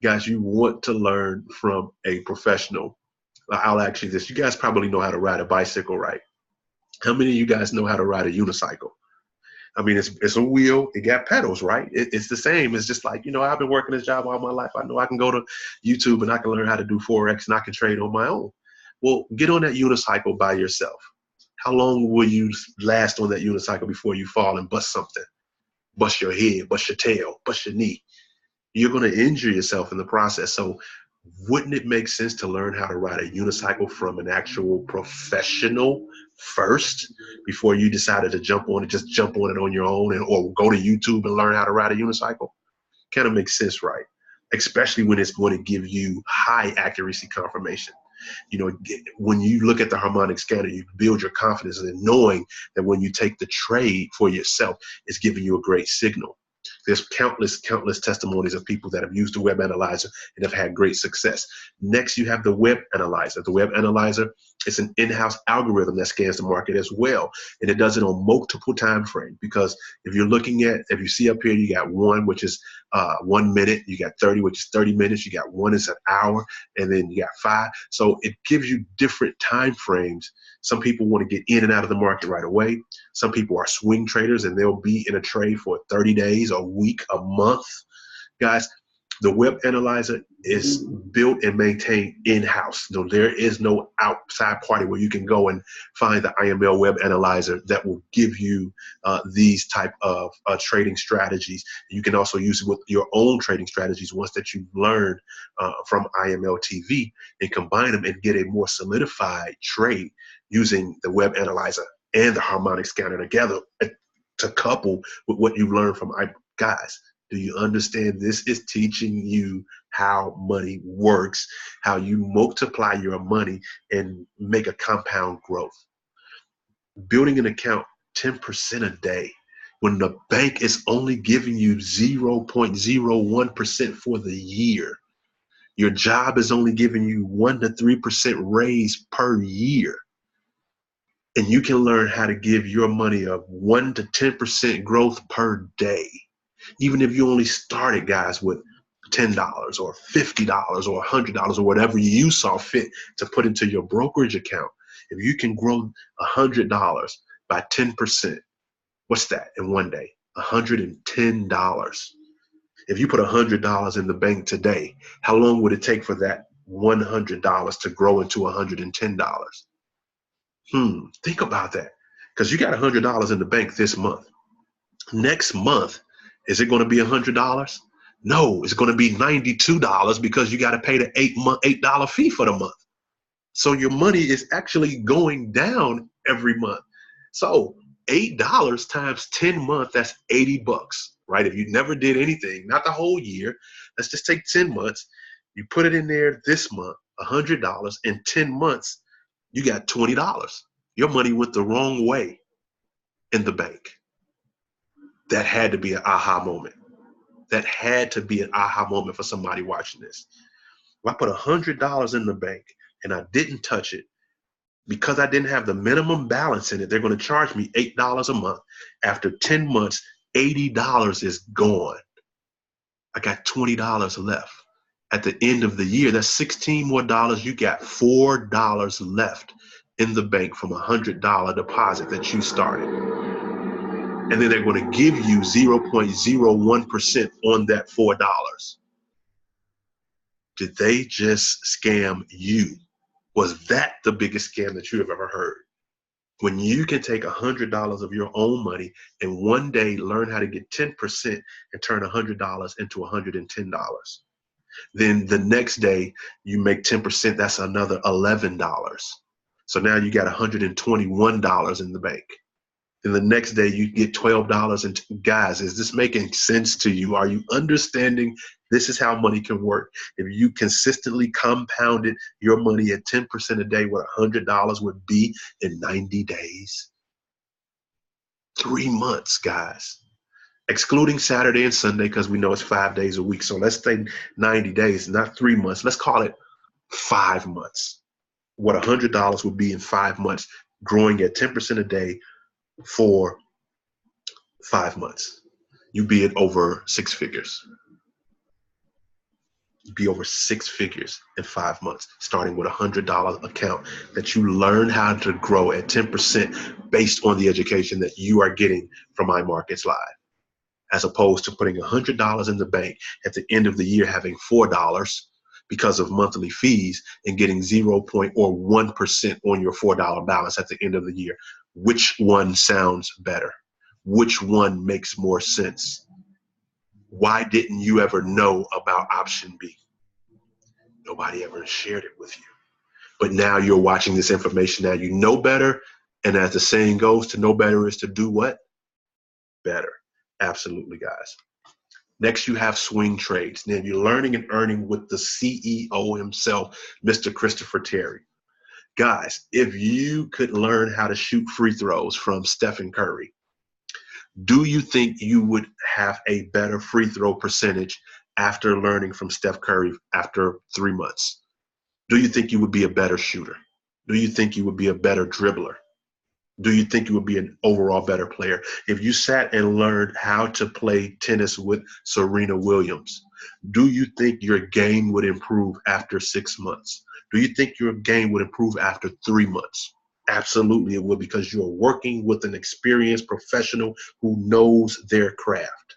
Guys, you want to learn from a professional. I'll ask you this. You guys probably know how to ride a bicycle, right? How many of you guys know how to ride a unicycle? I mean, it's a wheel. It got pedals, right? It's the same. It's just like, I've been working this job all my life. I know I can go to YouTube and I can learn how to do Forex and I can trade on my own. Well, get on that unicycle by yourself. How long will you last on that unicycle before you fall and bust something? Bust your head, bust your tail, bust your knee. You're going to injure yourself in the process. So wouldn't it make sense to learn how to ride a unicycle from an actual professional first before you decided to jump on it on your own or go to YouTube and learn how to ride a unicycle? Kind of makes sense, right? especially when it's going to give you high accuracy confirmation. You know, when you look at the harmonic scanner, you build your confidence in knowing that when you take the trade for yourself, it's giving you a great signal. There's countless testimonies of people that have used the web analyzer and have had great success. Next, you have the web analyzer. The web analyzer is an in-house algorithm that scans the market as well. And it does it on multiple time frames, because if you see up here, you got 1, which is 1 minute, you got 30, which is 30 minutes, you got 1 is an hour, and then you got 5. So it gives you different time frames. Some people want to get in and out of the market right away. Some people are swing traders and they'll be in a trade for 30 days, a week, a month. Guys, the web analyzer is built and maintained in-house. No, there is no outside party where you can go and find the IML web analyzer that will give you these type of trading strategies. You can also use it with your own trading strategies once that you've learned from IML TV, and combine them and get a more solidified trade using the web analyzer and the harmonic scanner together to couple with what you've learned from guys. Do you understand? This is teaching you how money works, how you multiply your money and make a compound growth. Building an account 10% a day when the bank is only giving you 0.01% for the year. Your job is only giving you 1 to 3% raise per year. And you can learn how to give your money a 1 to 10% growth per day. Even if you only started, guys, with $10 or $50 or $100 or whatever you saw fit to put into your brokerage account, if you can grow $100 by 10%, what's that in one day? $110. If you put $100 in the bank today, how long would it take for that $100 to grow into $110? Think about that, because you got $100 in the bank this month. Next month, is it going to be $100? No, it's going to be $92 because you got to pay the $8 fee for the month. So your money is actually going down every month. So $8 times 10 months, that's $80, right? If you never did anything, not the whole year, let's just take 10 months. You put it in there this month, $100. In 10 months, you got $20. Your money went the wrong way in the bank. That had to be an aha moment. That had to be an aha moment for somebody watching this. If I put $100 in the bank and I didn't touch it, because I didn't have the minimum balance in it, they're going to charge me $8 a month. After 10 months, $80 is gone. I got $20 left. At the end of the year, that's $16 more. You got $4 left in the bank from a $100 deposit that you started. And then they're going to give you 0.01% on that $4. Did they just scam you? Was that the biggest scam that you have ever heard? When you can take $100 of your own money and one day learn how to get 10% and turn $100 into $110. Then the next day you make 10%, that's another $11. So now you got $121 in the bank. And the next day you get $12. And guys, is this making sense to you? Are you understanding this is how money can work? If you consistently compounded your money at 10% a day, what $100 would be in 90 days? 3 months, guys. Excluding Saturday and Sunday, because we know it's 5 days a week. So let's say 90 days, not 3 months. Let's call it 5 months. What $100 would be in 5 months, growing at 10% a day for 5 months. You'd be at over 6 figures. You'd be over 6 figures in 5 months, starting with $100 account that you learn how to grow at 10% based on the education that you are getting from iMarkets Live, as opposed to putting $100 in the bank at the end of the year, having $4 because of monthly fees and getting 0.1% on your $4 balance at the end of the year. Which one sounds better? Which one makes more sense? Why didn't you ever know about option B? Nobody ever shared it with you. But now you're watching this information. Now you know better. And as the saying goes, to know better is to do what? Better. Absolutely, guys. Next, you have swing trades. Then you're learning and earning with the CEO himself, Mr. Christopher Terry. Guys, if you could learn how to shoot free throws from Stephen Curry, do you think you would have a better free throw percentage after learning from Steph Curry after 3 months? Do you think you would be a better shooter? Do you think you would be a better dribbler? Do you think you would be an overall better player? If you sat and learned how to play tennis with Serena Williams, do you think your game would improve after 6 months? Do you think your game would improve after 3 months? Absolutely it would, because you're working with an experienced professional who knows their craft.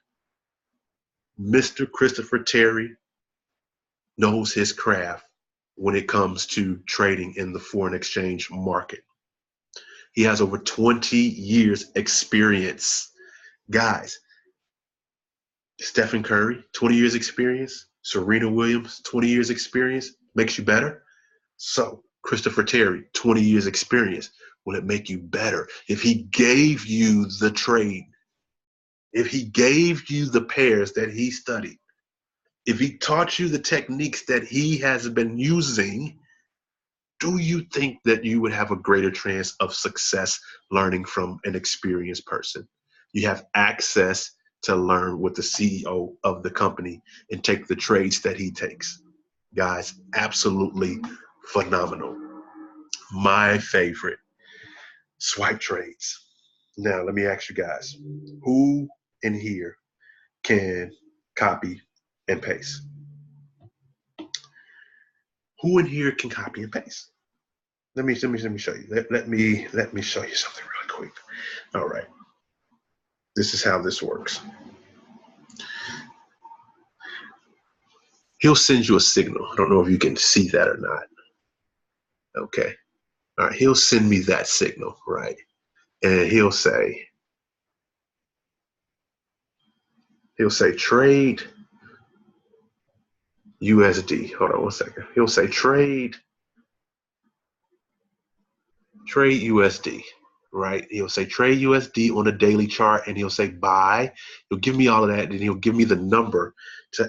Mr. Christopher Terry knows his craft when it comes to trading in the foreign exchange market. He has over 20 years experience. Guys, Stephen Curry, 20 years experience. Serena Williams, 20 years experience. Makes you better. So Christopher Terry, 20 years experience. Will it make you better? If he gave you the trade, if he gave you the pairs that he studied, if he taught you the techniques that he has been using, do you think that you would have a greater chance of success learning from an experienced person? You have access to learn with the CEO of the company and take the trades that he takes. Guys, absolutely phenomenal. My favorite, swipe trades. Now, let me ask you guys, who in here can copy and paste? Who in here can copy and paste? Let me show you. Let me show you something really quick. All right. This is how this works. He'll send you a signal. I don't know if you can see that or not. Okay. All right. He'll send me that signal, right? And he'll say trade USD. Hold on one second. He'll say trade USD, right? He'll say trade USD on a daily chart, and he'll say buy. He'll give me all of that, and he'll give me the number to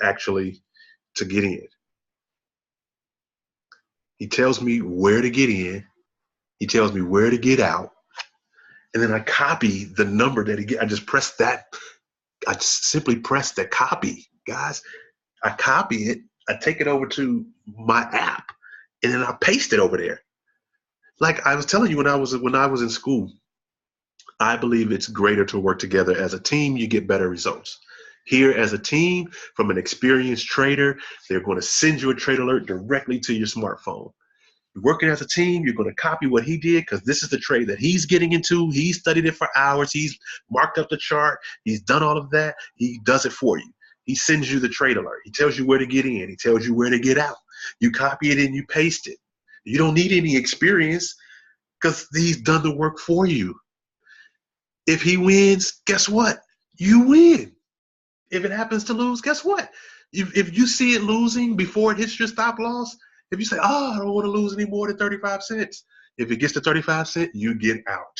get in. He tells me where to get in. He tells me where to get out. And then I copy the number that he get. I just press that. I simply press the copy, guys. I copy it. I take it over to my app, and then I paste it over there. Like I was telling you when I was in school, I believe it's greater to work together as a team. You get better results. Here as a team, from an experienced trader, they're going to send you a trade alert directly to your smartphone. You're working as a team, you're going to copy what he did because this is the trade that he's getting into. He studied it for hours. He's marked up the chart. He's done all of that. He does it for you. He sends you the trade alert. He tells you where to get in. He tells you where to get out. You copy it and you paste it. You don't need any experience because he's done the work for you. If he wins, guess what? You win. If it happens to lose, guess what? If you see it losing before it hits your stop loss, if you say, I don't want to lose any more than 35 cents. If it gets to 35 cents, you get out.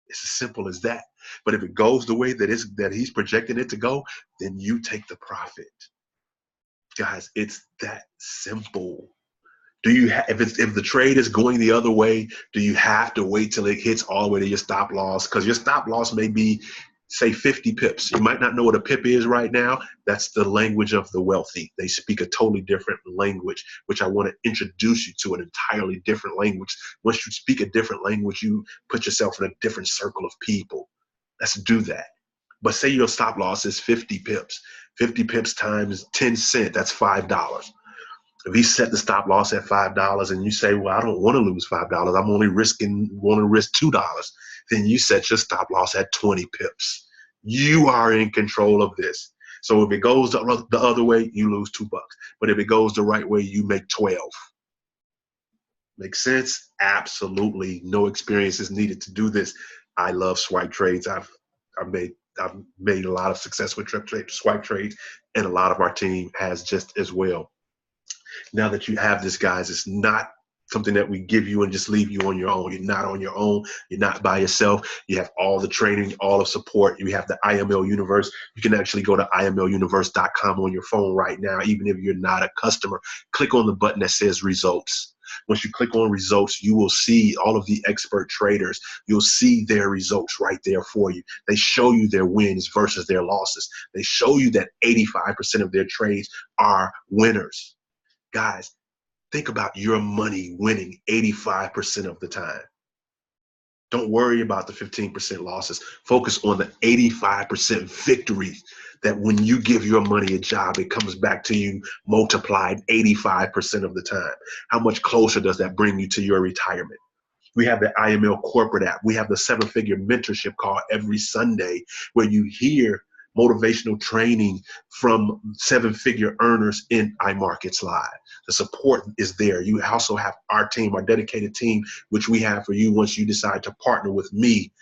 It's as simple as that. But if it goes the way that he's projecting it to go, then you take the profit. Guys, it's that simple. If the trade is going the other way, do you have to wait till it hits all the way to your stop loss? Because your stop loss may be, say, 50 pips. You might not know what a pip is right now. That's the language of the wealthy. They speak a totally different language, which I want to introduce you to an entirely different language. Once you speak a different language, you put yourself in a different circle of people. Let's do that. But say your stop loss is 50 pips. 50 pips times 10 cents, that's $5. If he set the stop loss at $5 and you say, well, I don't want to lose $5, I'm only want to risk $2, then you set your stop loss at 20 pips. You are in control of this. So if it goes the other way, you lose $2. But if it goes the right way, you make 12. Makes sense? Absolutely. No experience is needed to do this. I love swipe trades. I've made a lot of success with swipe trades, and a lot of our team has just as well. Now that you have this, guys, it's not something that we give you and just leave you on your own. You're not on your own. You're not by yourself. You have all the training, all the support. You have the IML Universe. You can actually go to imluniverse.com on your phone right now, even if you're not a customer. Click on the button that says results. Once you click on results, you will see all of the expert traders. You'll see their results right there for you. They show you their wins versus their losses. They show you that 85% of their trades are winners. Guys, think about your money winning 85% of the time. Don't worry about the 15% losses. Focus on the 85% victories, that when you give your money a job, it comes back to you multiplied 85% of the time. How much closer does that bring you to your retirement? We have the IML corporate app. We have the 7-figure mentorship call every Sunday, where you hear motivational training from 7-figure earners in iMarkets Live. The support is there. You also have our team, our dedicated team, which we have for you once you decide to partner with me.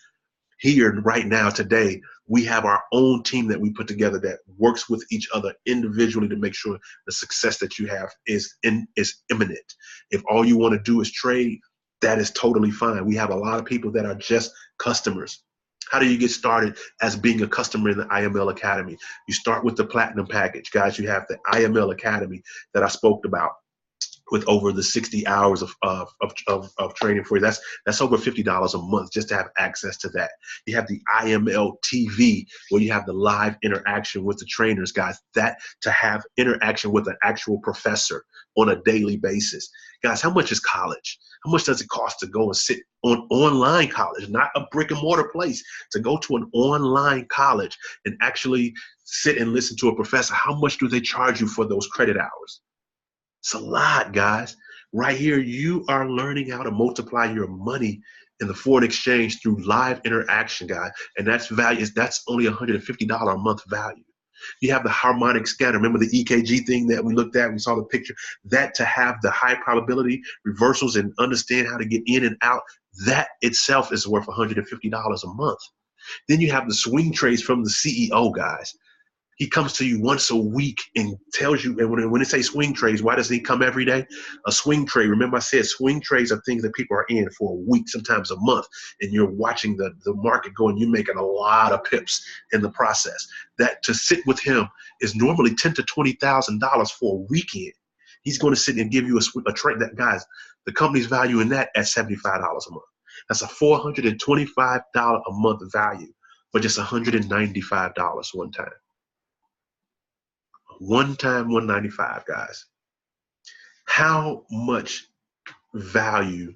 Here right now today, we have our own team that we put together that works with each other individually to make sure the success that you have is imminent. If all you want to do is trade, that is totally fine. We have a lot of people that are just customers. How do you get started as being a customer in the IML Academy? You start with the Platinum package. Guys, you have the IML Academy that I spoke about, with over the 60 hours of training for you. That's over $50 a month just to have access to that. You have the IML TV, where you have the live interaction with the trainers, guys. That to have interaction with an actual professor on a daily basis. Guys, how much is college? How much does it cost to go and sit on online college, not a brick and mortar place, to go to an online college and actually sit and listen to a professor? How much do they charge you for those credit hours? It's a lot, guys. Right here, you are learning how to multiply your money in the foreign exchange through live interaction, guys. And that's only $150 a month value. You have the harmonic scanner. Remember the EKG thing that we looked at? We saw the picture. That to have the high probability reversals and understand how to get in and out, that itself is worth $150 a month. Then you have the swing trades from the CEO, guys. He comes to you once a week and tells you, and when they say swing trades, why does he come every day? A swing trade, remember I said swing trades are things that people are in for a week, sometimes a month, and you're watching the market go and you're making a lot of pips in the process. That to sit with him is normally $10,000 to $20,000 for a weekend. He's going to sit and give you a trade. That, guys, the company's valuing that at $75 a month. That's a $425 a month value, but just $195 one time. One time, $195, guys. How much value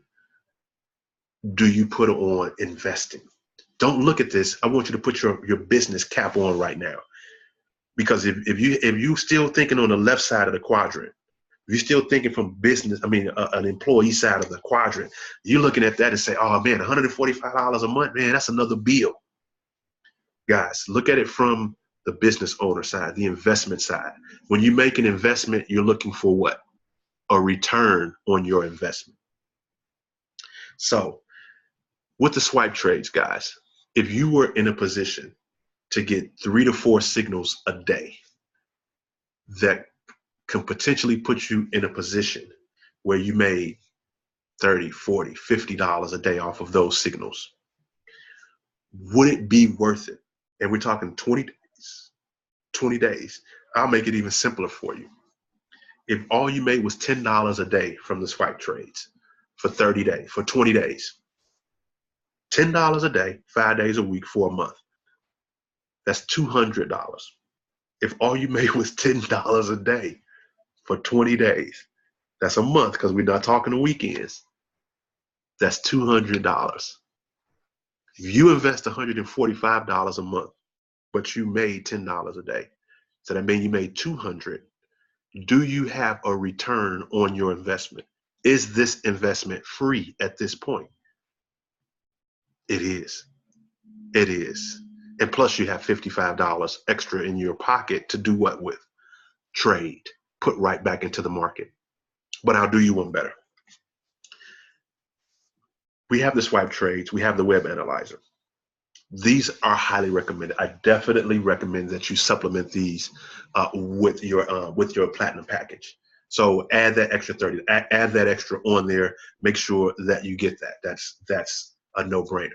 do you put on investing? Don't look at this. I want you to put your business cap on right now, because if you still thinking on the left side of the quadrant, if you're still thinking from business, an employee side of the quadrant, you're looking at that and say, oh man, $145 a month, man, that's another bill. Guys, look at it from the business owner side, the investment side. When you make an investment, you're looking for what? A return on your investment. So with the swipe trades, guys, if you were in a position to get 3 to 4 signals a day, that can potentially put you in a position where you made $30, $40, $50 a day off of those signals, would it be worth it? And we're talking 20 days. I'll make it even simpler for you. If all you made was $10 a day from the swipe trades for 30 days, for 20 days, $10 a day, 5 days a week for a month, that's $200. If all you made was $10 a day for 20 days, that's a month, because we're not talking the weekends, that's $200. If you invest $145 a month, but you made $10 a day, so that means you made $200. Do you have a return on your investment? Is this investment free at this point? It is. It is. And plus you have $55 extra in your pocket to do what with? Trade. Put right back into the market. But I'll do you one better. We have the swipe trades. We have the web analyzer. These are highly recommended. I definitely recommend that you supplement these with your platinum package. So add that extra 30, add that extra on there. Make sure that you get that. That's a no-brainer.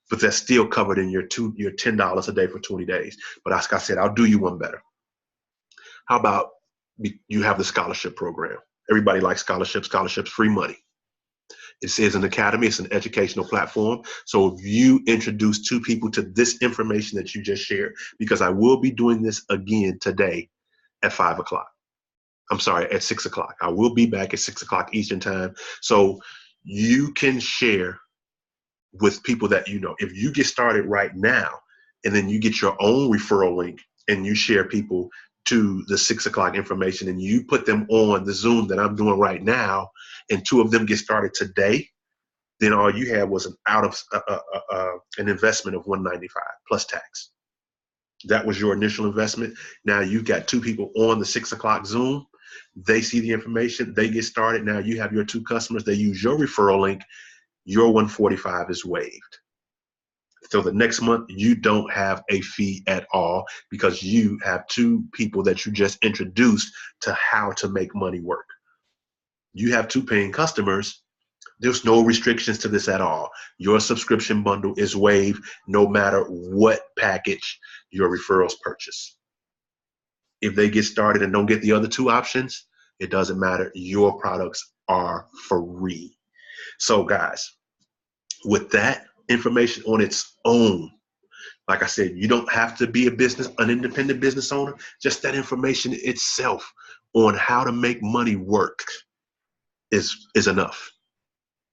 But that's still covered in your $10 a day for 20 days. But like I said, I'll do you one better. How about you have the scholarship program? Everybody likes scholarships. Scholarships, free money. It says an academy, it's an educational platform. So if you introduce 2 people to this information that you just shared, because I will be doing this again today at 5 o'clock. I'm sorry, at 6 o'clock. I will be back at 6 o'clock Eastern time. So you can share with people that you know. If you get started right now and then you get your own referral link and you share people to the 6 o'clock information and you put them on the Zoom that I'm doing right now, and 2 of them get started today, then all you had was an investment of $195 plus tax. That was your initial investment. Now you've got 2 people on the 6 o'clock Zoom. They see the information, they get started. Now you have your 2 customers, they use your referral link, your $145 is waived. So the next month you don't have a fee at all because you have 2 people that you just introduced to how to make money work. You have 2 paying customers. There's no restrictions to this at all. Your subscription bundle is waived no matter what package your referrals purchase. If they get started and don't get the other 2 options, it doesn't matter. Your products are free. So guys, with that information on its own, like I said, you don't have to be an independent business owner. Just that information itself on how to make money work is enough.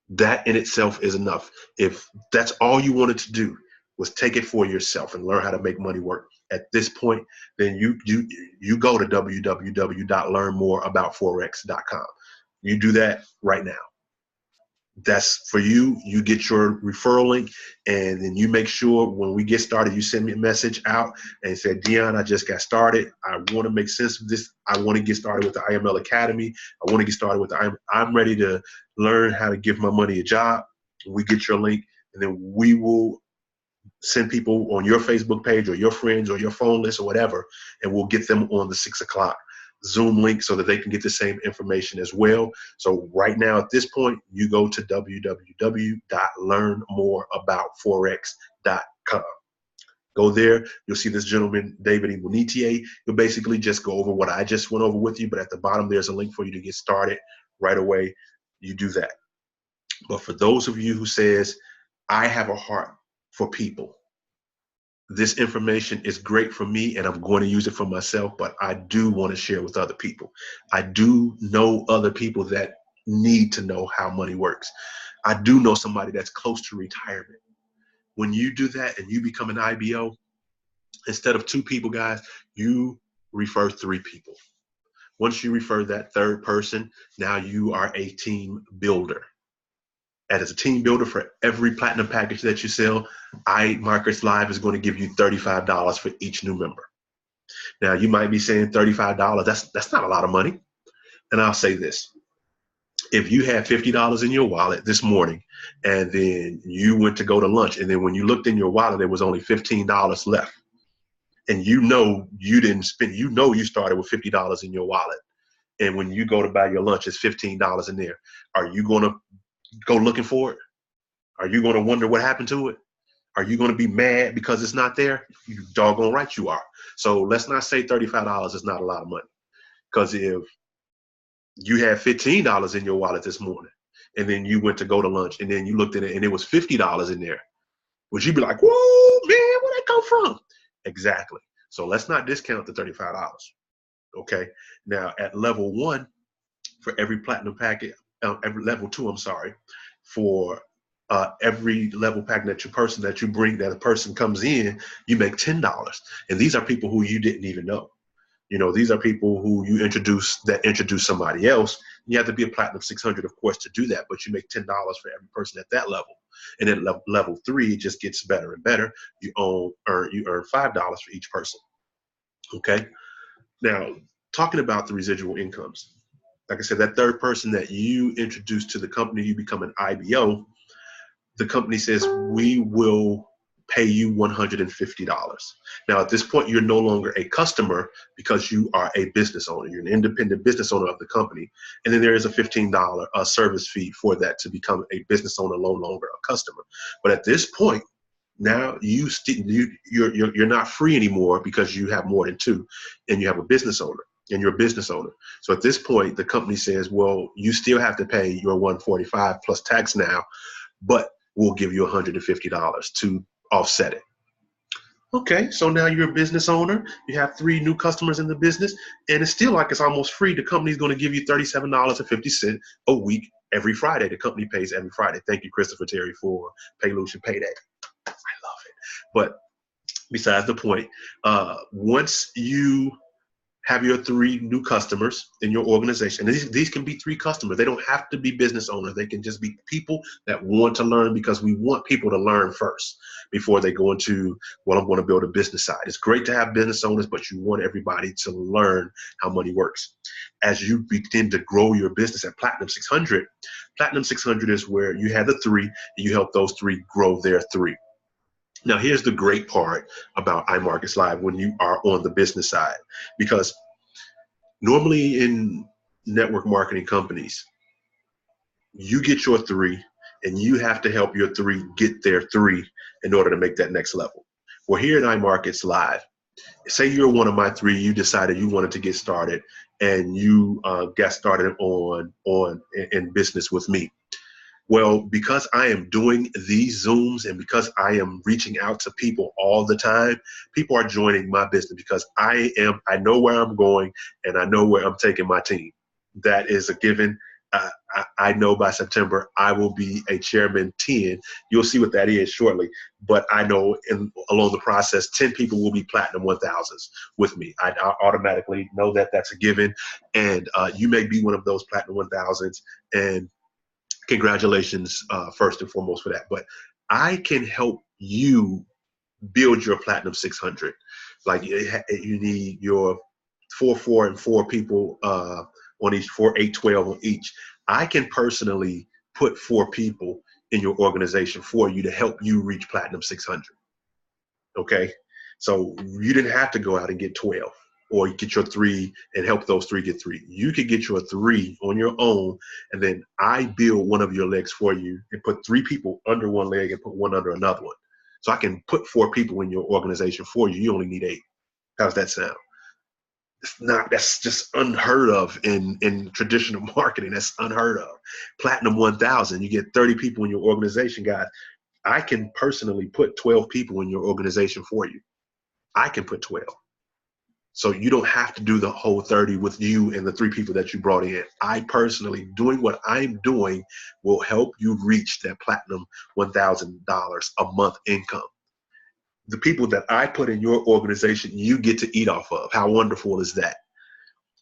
That in itself is enough. If that's all you wanted to do was take it for yourself and learn how to make money work at this point, then you go to www.learnmoreaboutforex.com. You do that right now. That's for you. You get your referral link, and then you make sure when we get started, you send me a message out and say, Dion, I just got started. I want to make sense of this. I want to get started with the IML Academy. I want to get started with I'm ready to learn how to give my money a job. We get your link, and then we will send people on your Facebook page or your friends or your phone list or whatever, and we'll get them on the 6 o'clock Zoom link so that they can get the same information as well. So right now at this point, you go to www.learnmoreaboutforex.com. Go there. You'll see this gentleman, David Ibonitier. You'll basically just go over what I just went over with you, but at the bottom, there's a link for you to get started right away. You do that. But for those of you who says, I have a heart for people, this information is great for me and I'm going to use it for myself, but I do want to share with other people. I do know other people that need to know how money works. I do know somebody that's close to retirement. When you do that and you become an IBO, instead of 2 people, guys, you refer 3 people. Once you refer that 3rd person, now you are a team builder. And as a team builder, for every platinum package that you sell, iMarkets Live is going to give you $35 for each new member. Now, you might be saying $35, that's not a lot of money. And I'll say this. If you had $50 in your wallet this morning, and then you went to go to lunch, and then when you looked in your wallet, there was only $15 left. And you know you didn't spend, you know you started with $50 in your wallet. And when you go to buy your lunch, it's $15 in there. Are you going to go looking for it? Are you going to wonder what happened to it? Are you going to be mad because it's not there? You doggone right you are. So let's not say $35 is not a lot of money. Because if you had $15 in your wallet this morning, and then you went to go to lunch, and then you looked at it and it was $50 in there, would you be like, whoa, man, where'd that come from? Exactly. So let's not discount the $35. Okay. Now at level 1, for every platinum packet, every level 2, I'm sorry, for every level pack that you bring, that a person comes in, you make $10. And these are people who you didn't even know. You know, these are people who you introduce somebody else. You have to be a platinum 600, of course, to do that, but you make $10 for every person at that level. And at level 3, it just gets better and better. You earn $5 for each person. Okay. Now, talking about the residual incomes, like I said, that 3rd person that you introduce to the company, you become an IBO. The company says, we will pay you $150. Now, at this point, you're no longer a customer because you are a business owner. You're an independent business owner of the company. And then there is a $15 service fee for that to become a business owner, no longer a customer. But at this point, now you're not free anymore because you have more than two, and you have a business owner, and you're a business owner. So at this point, the company says, well, you still have to pay your $145 plus tax now, but we'll give you $150 to offset it. Okay, so now you're a business owner. You have 3 new customers in the business, and it's still like it's almost free. The company's going to give you $37.50 a week every Friday. The company pays every Friday. Thank you, Christopher Terry, for Paylution Payday. I love it. But besides the point, once you have your 3 new customers in your organization, and these can be 3 customers. They don't have to be business owners. They can just be people that want to learn, because we want people to learn first before they go into, well, I'm going to build a business side. It's great to have business owners, but you want everybody to learn how money works. As you begin to grow your business at Platinum 600, Platinum 600 is where you have the 3, and you help those 3 grow their 3. Now, here's the great part about iMarkets Live when you are on the business side, because normally in network marketing companies, you get your 3 and you have to help your 3 get their 3 in order to make that next level. Well, here at iMarkets Live, say you're one of my 3, you decided you wanted to get started, and you got started in business with me. Well, because I am doing these Zooms and because I am reaching out to people all the time, people are joining my business because I know where I'm going, and I know where I'm taking my team. That is a given. I know by September I will be a chairman 10. You'll see what that is shortly. But I know along the process, 10 people will be Platinum 1000s with me. I automatically know that that's a given. And you may be one of those Platinum 1000s. And congratulations, first and foremost, for that. But I can help you build your Platinum 600. Like you need your 4, 4, and 4 people on each, 4, 8, 12 on each. I can personally put 4 people in your organization for you to help you reach Platinum 600. Okay, so you didn't have to go out and get 12. Or you get your 3 and help those 3 get 3. You could get your 3 on your own, and then I build one of your legs for you and put 3 people under one leg and put one under another one. So I can put 4 people in your organization for you. You only need 8. How's that sound? That's just unheard of in traditional marketing. That's unheard of. Platinum 1000, you get 30 people in your organization, guys. I can personally put 12 people in your organization for you. I can put 12. So you don't have to do the whole 30 with you and the 3 people that you brought in. I personally, doing what I'm doing, will help you reach that Platinum $1,000 a month income. The people that I put in your organization, you get to eat off of. How wonderful is that?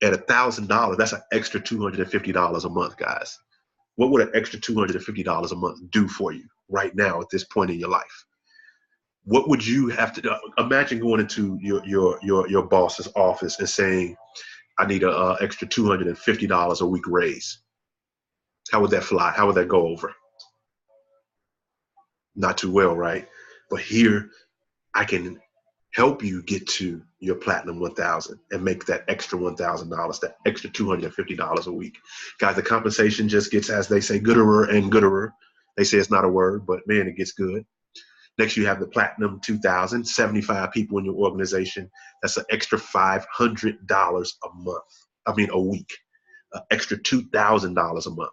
At $1,000, that's an extra $250 a month, guys. What would an extra $250 a month do for you right now at this point in your life? What would you have to do? Imagine going into your boss's office and saying, I need an extra $250 a week raise. How would that fly? How would that go over? Not too well, right? But here, I can help you get to your Platinum 1000 and make that extra $1,000, that extra $250 a week. Guys, the compensation just gets, as they say, gooder and gooder. They say it's not a word, but man, it gets good. Next, you have the Platinum 2000, 75 people in your organization. That's an extra $500 a month. I mean, a week. Extra $2,000 a month.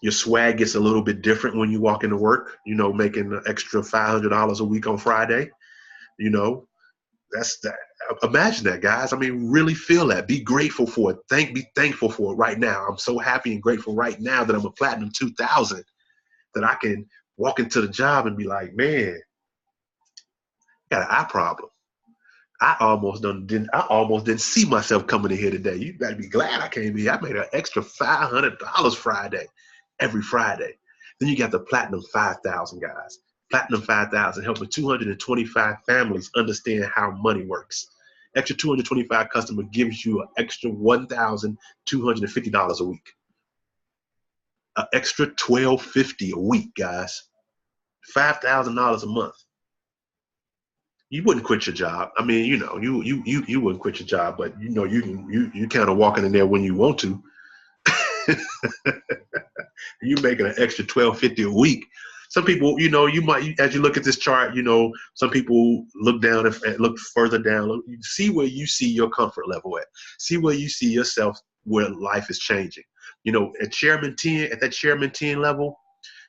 Your swag gets a little bit different when you walk into work, making an extra $500 a week on Friday. That's that. Imagine that, guys. I mean, really feel that. Be grateful for it. Be thankful for it right now. I'm so happy and grateful right now that I'm a Platinum 2000, that I can walk into the job and be like, man, I got an eye problem. I almost didn't see myself coming in here today. You better be glad I came here. I made an extra $500 Friday, every Friday. Then you got the Platinum 5000, guys. Platinum 5000, helping 225 families understand how money works. Extra 225 customer gives you an extra $1,250 a week. An extra $1,250 a week, guys. $5,000 a month. You wouldn't quit your job. I mean, you wouldn't quit your job, but you kind of walking in there when you want to. You making an extra $12.50 a week. Some people, you might, as you look at this chart, some people look down and look further down. See where you see your comfort level at. See where you see yourself where life is changing. At that chairman 10 level,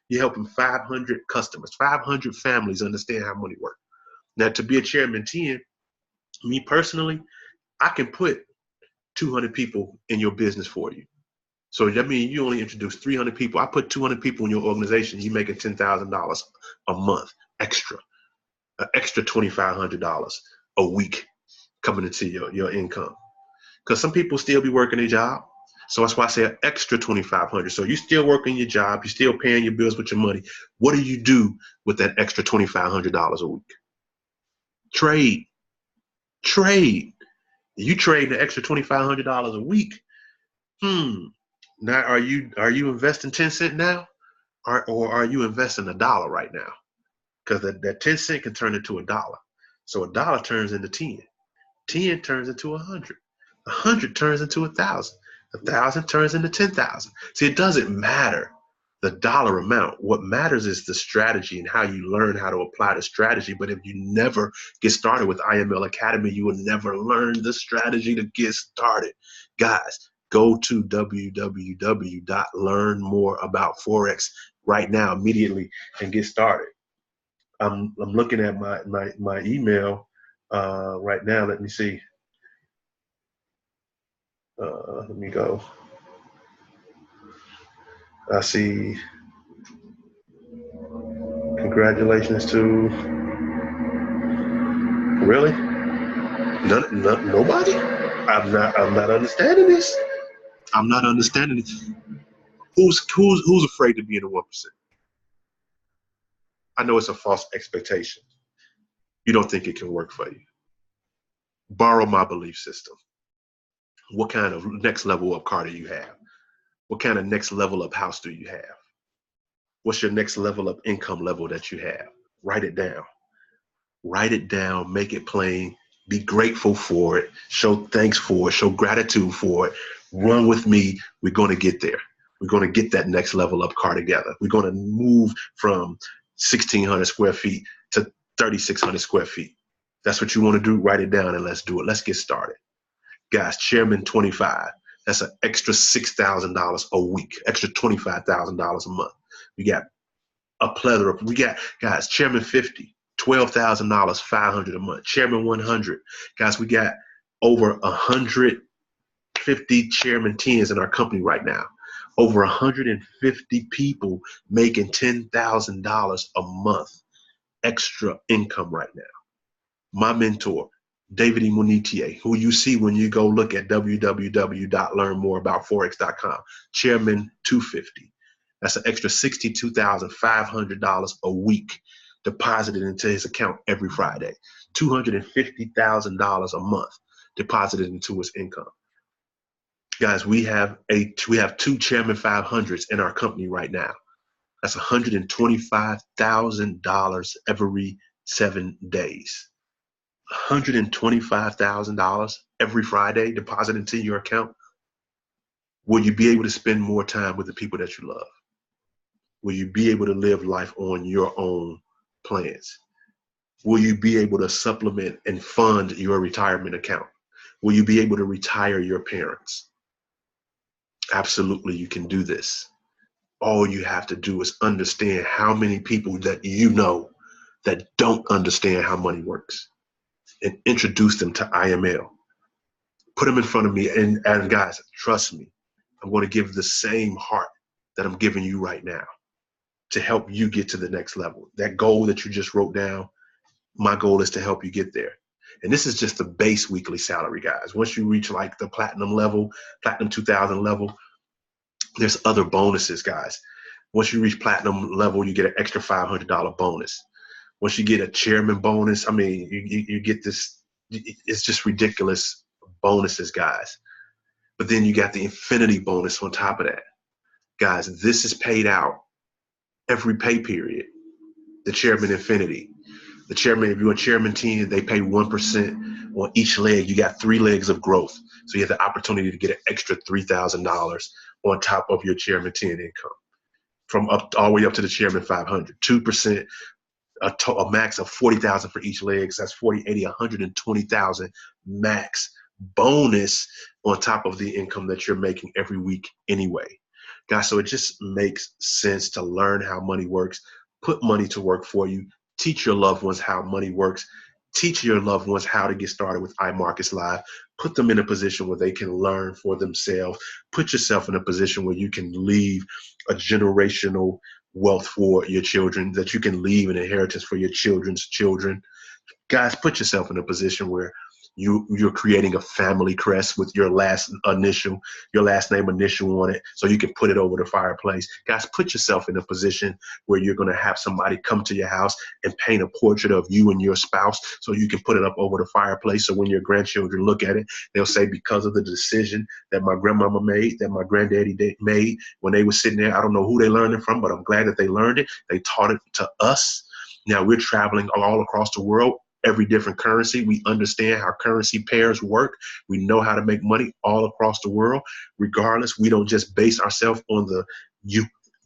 you're helping 500 customers, 500 families understand how money works. Now, to be a chairman 10, me personally, I can put 200 people in your business for you. So that means you only introduce 300 people. I put 200 people in your organization. You making $10,000 a month extra, an extra $2,500 a week coming into your income. Because some people still be working a job. So that's why I say an extra $2,500. So you still working your job. You still paying your bills with your money. What do you do with that extra $2,500 a week? Trade. You trade the extra $2,500 a week. Now, are you investing 10 cents now, or are you investing $1 right now? Because that 10 cent can turn into $1. So $1 turns into 10. 10 turns into 100. 100 turns into 1,000. 1,000 turns into 10,000. See, it doesn't matter the dollar amount. What matters is the strategy and how you learn how to apply the strategy. But if you never get started with IML Academy, you will never learn the strategy to get started. Guys, go to www.learnmoreaboutforex right now, immediately, and get started. I'm looking at my email right now. Let me see. Let me go. I see. Congratulations to. Really? Nobody? I'm not understanding this. I'm not understanding it. Who's afraid to be in the 1%? I know it's a false expectation. You don't think it can work for you. Borrow my belief system. What kind of next level up car do you have? What kind of next level up house do you have? What's your next level up income level that you have? Write it down. Write it down, make it plain, be grateful for it, show thanks for it, show gratitude for it. Run with me. We're going to get there. We're going to get that next level up car together. We're going to move from 1,600 square feet to 3,600 square feet. That's what you want to do. Write it down and let's do it. Let's get started. Guys, Chairman 25, that's an extra $6,000 a week, extra $25,000 a month. We got a plethora. We got, guys, Chairman 50. $12,000, $500 a month. Chairman 100, guys, we got over 150 chairman 10s in our company right now. Over 150 people making $10,000 a month extra income right now. My mentor, David E. Munitier, who you see when you go look at www.learnmoreaboutforex.com, Chairman 250. That's an extra $62,500 a week deposited into his account every Friday. $250,000 a month deposited into his income. Guys, we have two Chairman 500s in our company right now. That's $125,000 every 7 days. $125,000 every Friday deposited into your account. Will you be able to spend more time with the people that you love? Will you be able to live life on your own plans? Will you be able to supplement and fund your retirement account? Will you be able to retire your parents? Absolutely, you can do this. All you have to do is understand how many people that you know that don't understand how money works and introduce them to IML. Put them in front of me, and guys, trust me, I'm going to give the same heart that I'm giving you right now to help you get to the next level. That goal that you just wrote down, my goal is to help you get there. And this is just the base weekly salary, guys. Once you reach like the platinum level, platinum 2000 level, there's other bonuses, guys. Once you reach platinum level, you get an extra $500 bonus. Once you get a chairman bonus, I mean, you get this, it's just ridiculous bonuses, guys. But then you got the infinity bonus on top of that. Guys, this is paid out every pay period, the Chairman Infinity. The chairman, if you're a chairman team, they pay 1% on each leg. You got 3 legs of growth. So you have the opportunity to get an extra $3,000 on top of your chairman 10 income, from up all the way up to the chairman 500. 2%, a max of 40,000 for each leg. So that's 40, 80, 120,000 max bonus on top of the income that you're making every week anyway. Guys, so it just makes sense to learn how money works, put money to work for you, teach your loved ones how money works, teach your loved ones how to get started with iMarkets Live, put them in a position where they can learn for themselves, put yourself in a position where you can leave a generational wealth for your children, that you can leave an inheritance for your children's children. Guys, put yourself in a position where you're creating a family crest with your last name initial on it, so you can put it over the fireplace. Guys, put yourself in a position where you're going to have somebody come to your house and paint a portrait of you and your spouse, so you can put it up over the fireplace. So when your grandchildren look at it, they'll say, because of the decision that my grandmama made, that my granddaddy made when they were sitting there, I don't know who they learned it from, but I'm glad that they learned it. They taught it to us. Now we're traveling all across the world. Every different currency. We understand how currency pairs work. We know how to make money all across the world. Regardless, we don't just base ourselves on the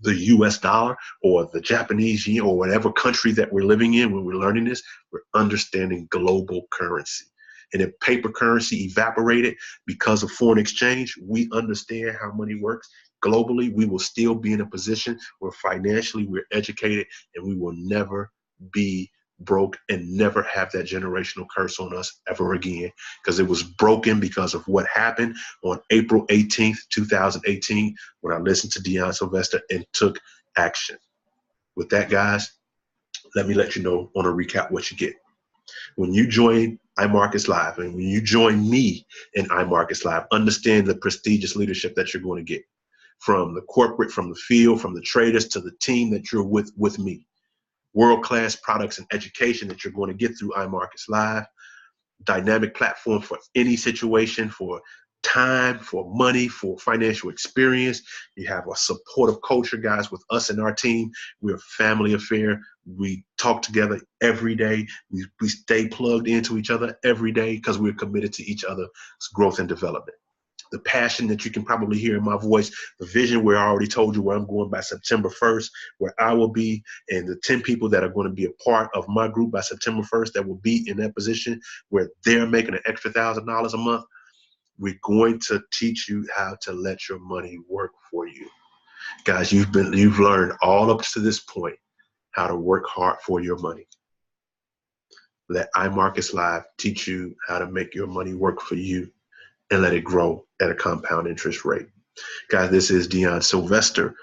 US dollar or the Japanese yen or whatever country that we're living in. When we're learning this, we're understanding global currency. And if paper currency evaporated because of foreign exchange, we understand how money works. Globally, we will still be in a position where financially we're educated, and we will never be broke and never have that generational curse on us ever again, because it was broken because of what happened on April 18th, 2018, when I listened to Sylvester and took action. With that, guys, let me let you know on a recap what you get. When you join iMarkets Live, and when you join me in iMarkets Live, understand the prestigious leadership that you're going to get from the corporate, from the field, from the traders, to the team that you're with me. World-class products and education that you're going to get through iMarkets Live, dynamic platform for any situation, for time, for money, for financial experience. You have a supportive culture, guys, with us and our team. We're a family affair. We talk together every day. We stay plugged into each other every day because we're committed to each other's growth and development. The passion that you can probably hear in my voice, the vision where I already told you where I'm going by September 1st, where I will be, and the 10 people that are going to be a part of my group by September 1st that will be in that position where they're making an extra $1,000 a month. We're going to teach you how to let your money work for you. Guys, you've learned all up to this point how to work hard for your money. Let iMarkets Live teach you how to make your money work for you and let it grow at a compound interest rate. Guys, this is Sylvester.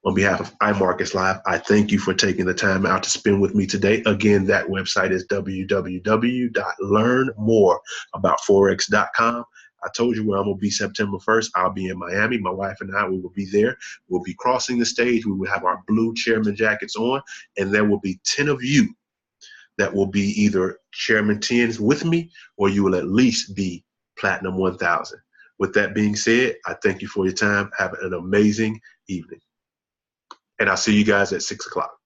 On behalf of iMarkets Live, I thank you for taking the time out to spend with me today. Again, that website is www.learnmoreaboutforex.com. I told you where I'm going to be September 1st. I'll be in Miami. My wife and I, we will be there. We'll be crossing the stage. We will have our blue chairman jackets on, and there will be 10 of you that will be either chairman 10s with me, or you will at least be Platinum 1000. With that being said, I thank you for your time. Have an amazing evening. And I'll see you guys at 6 o'clock.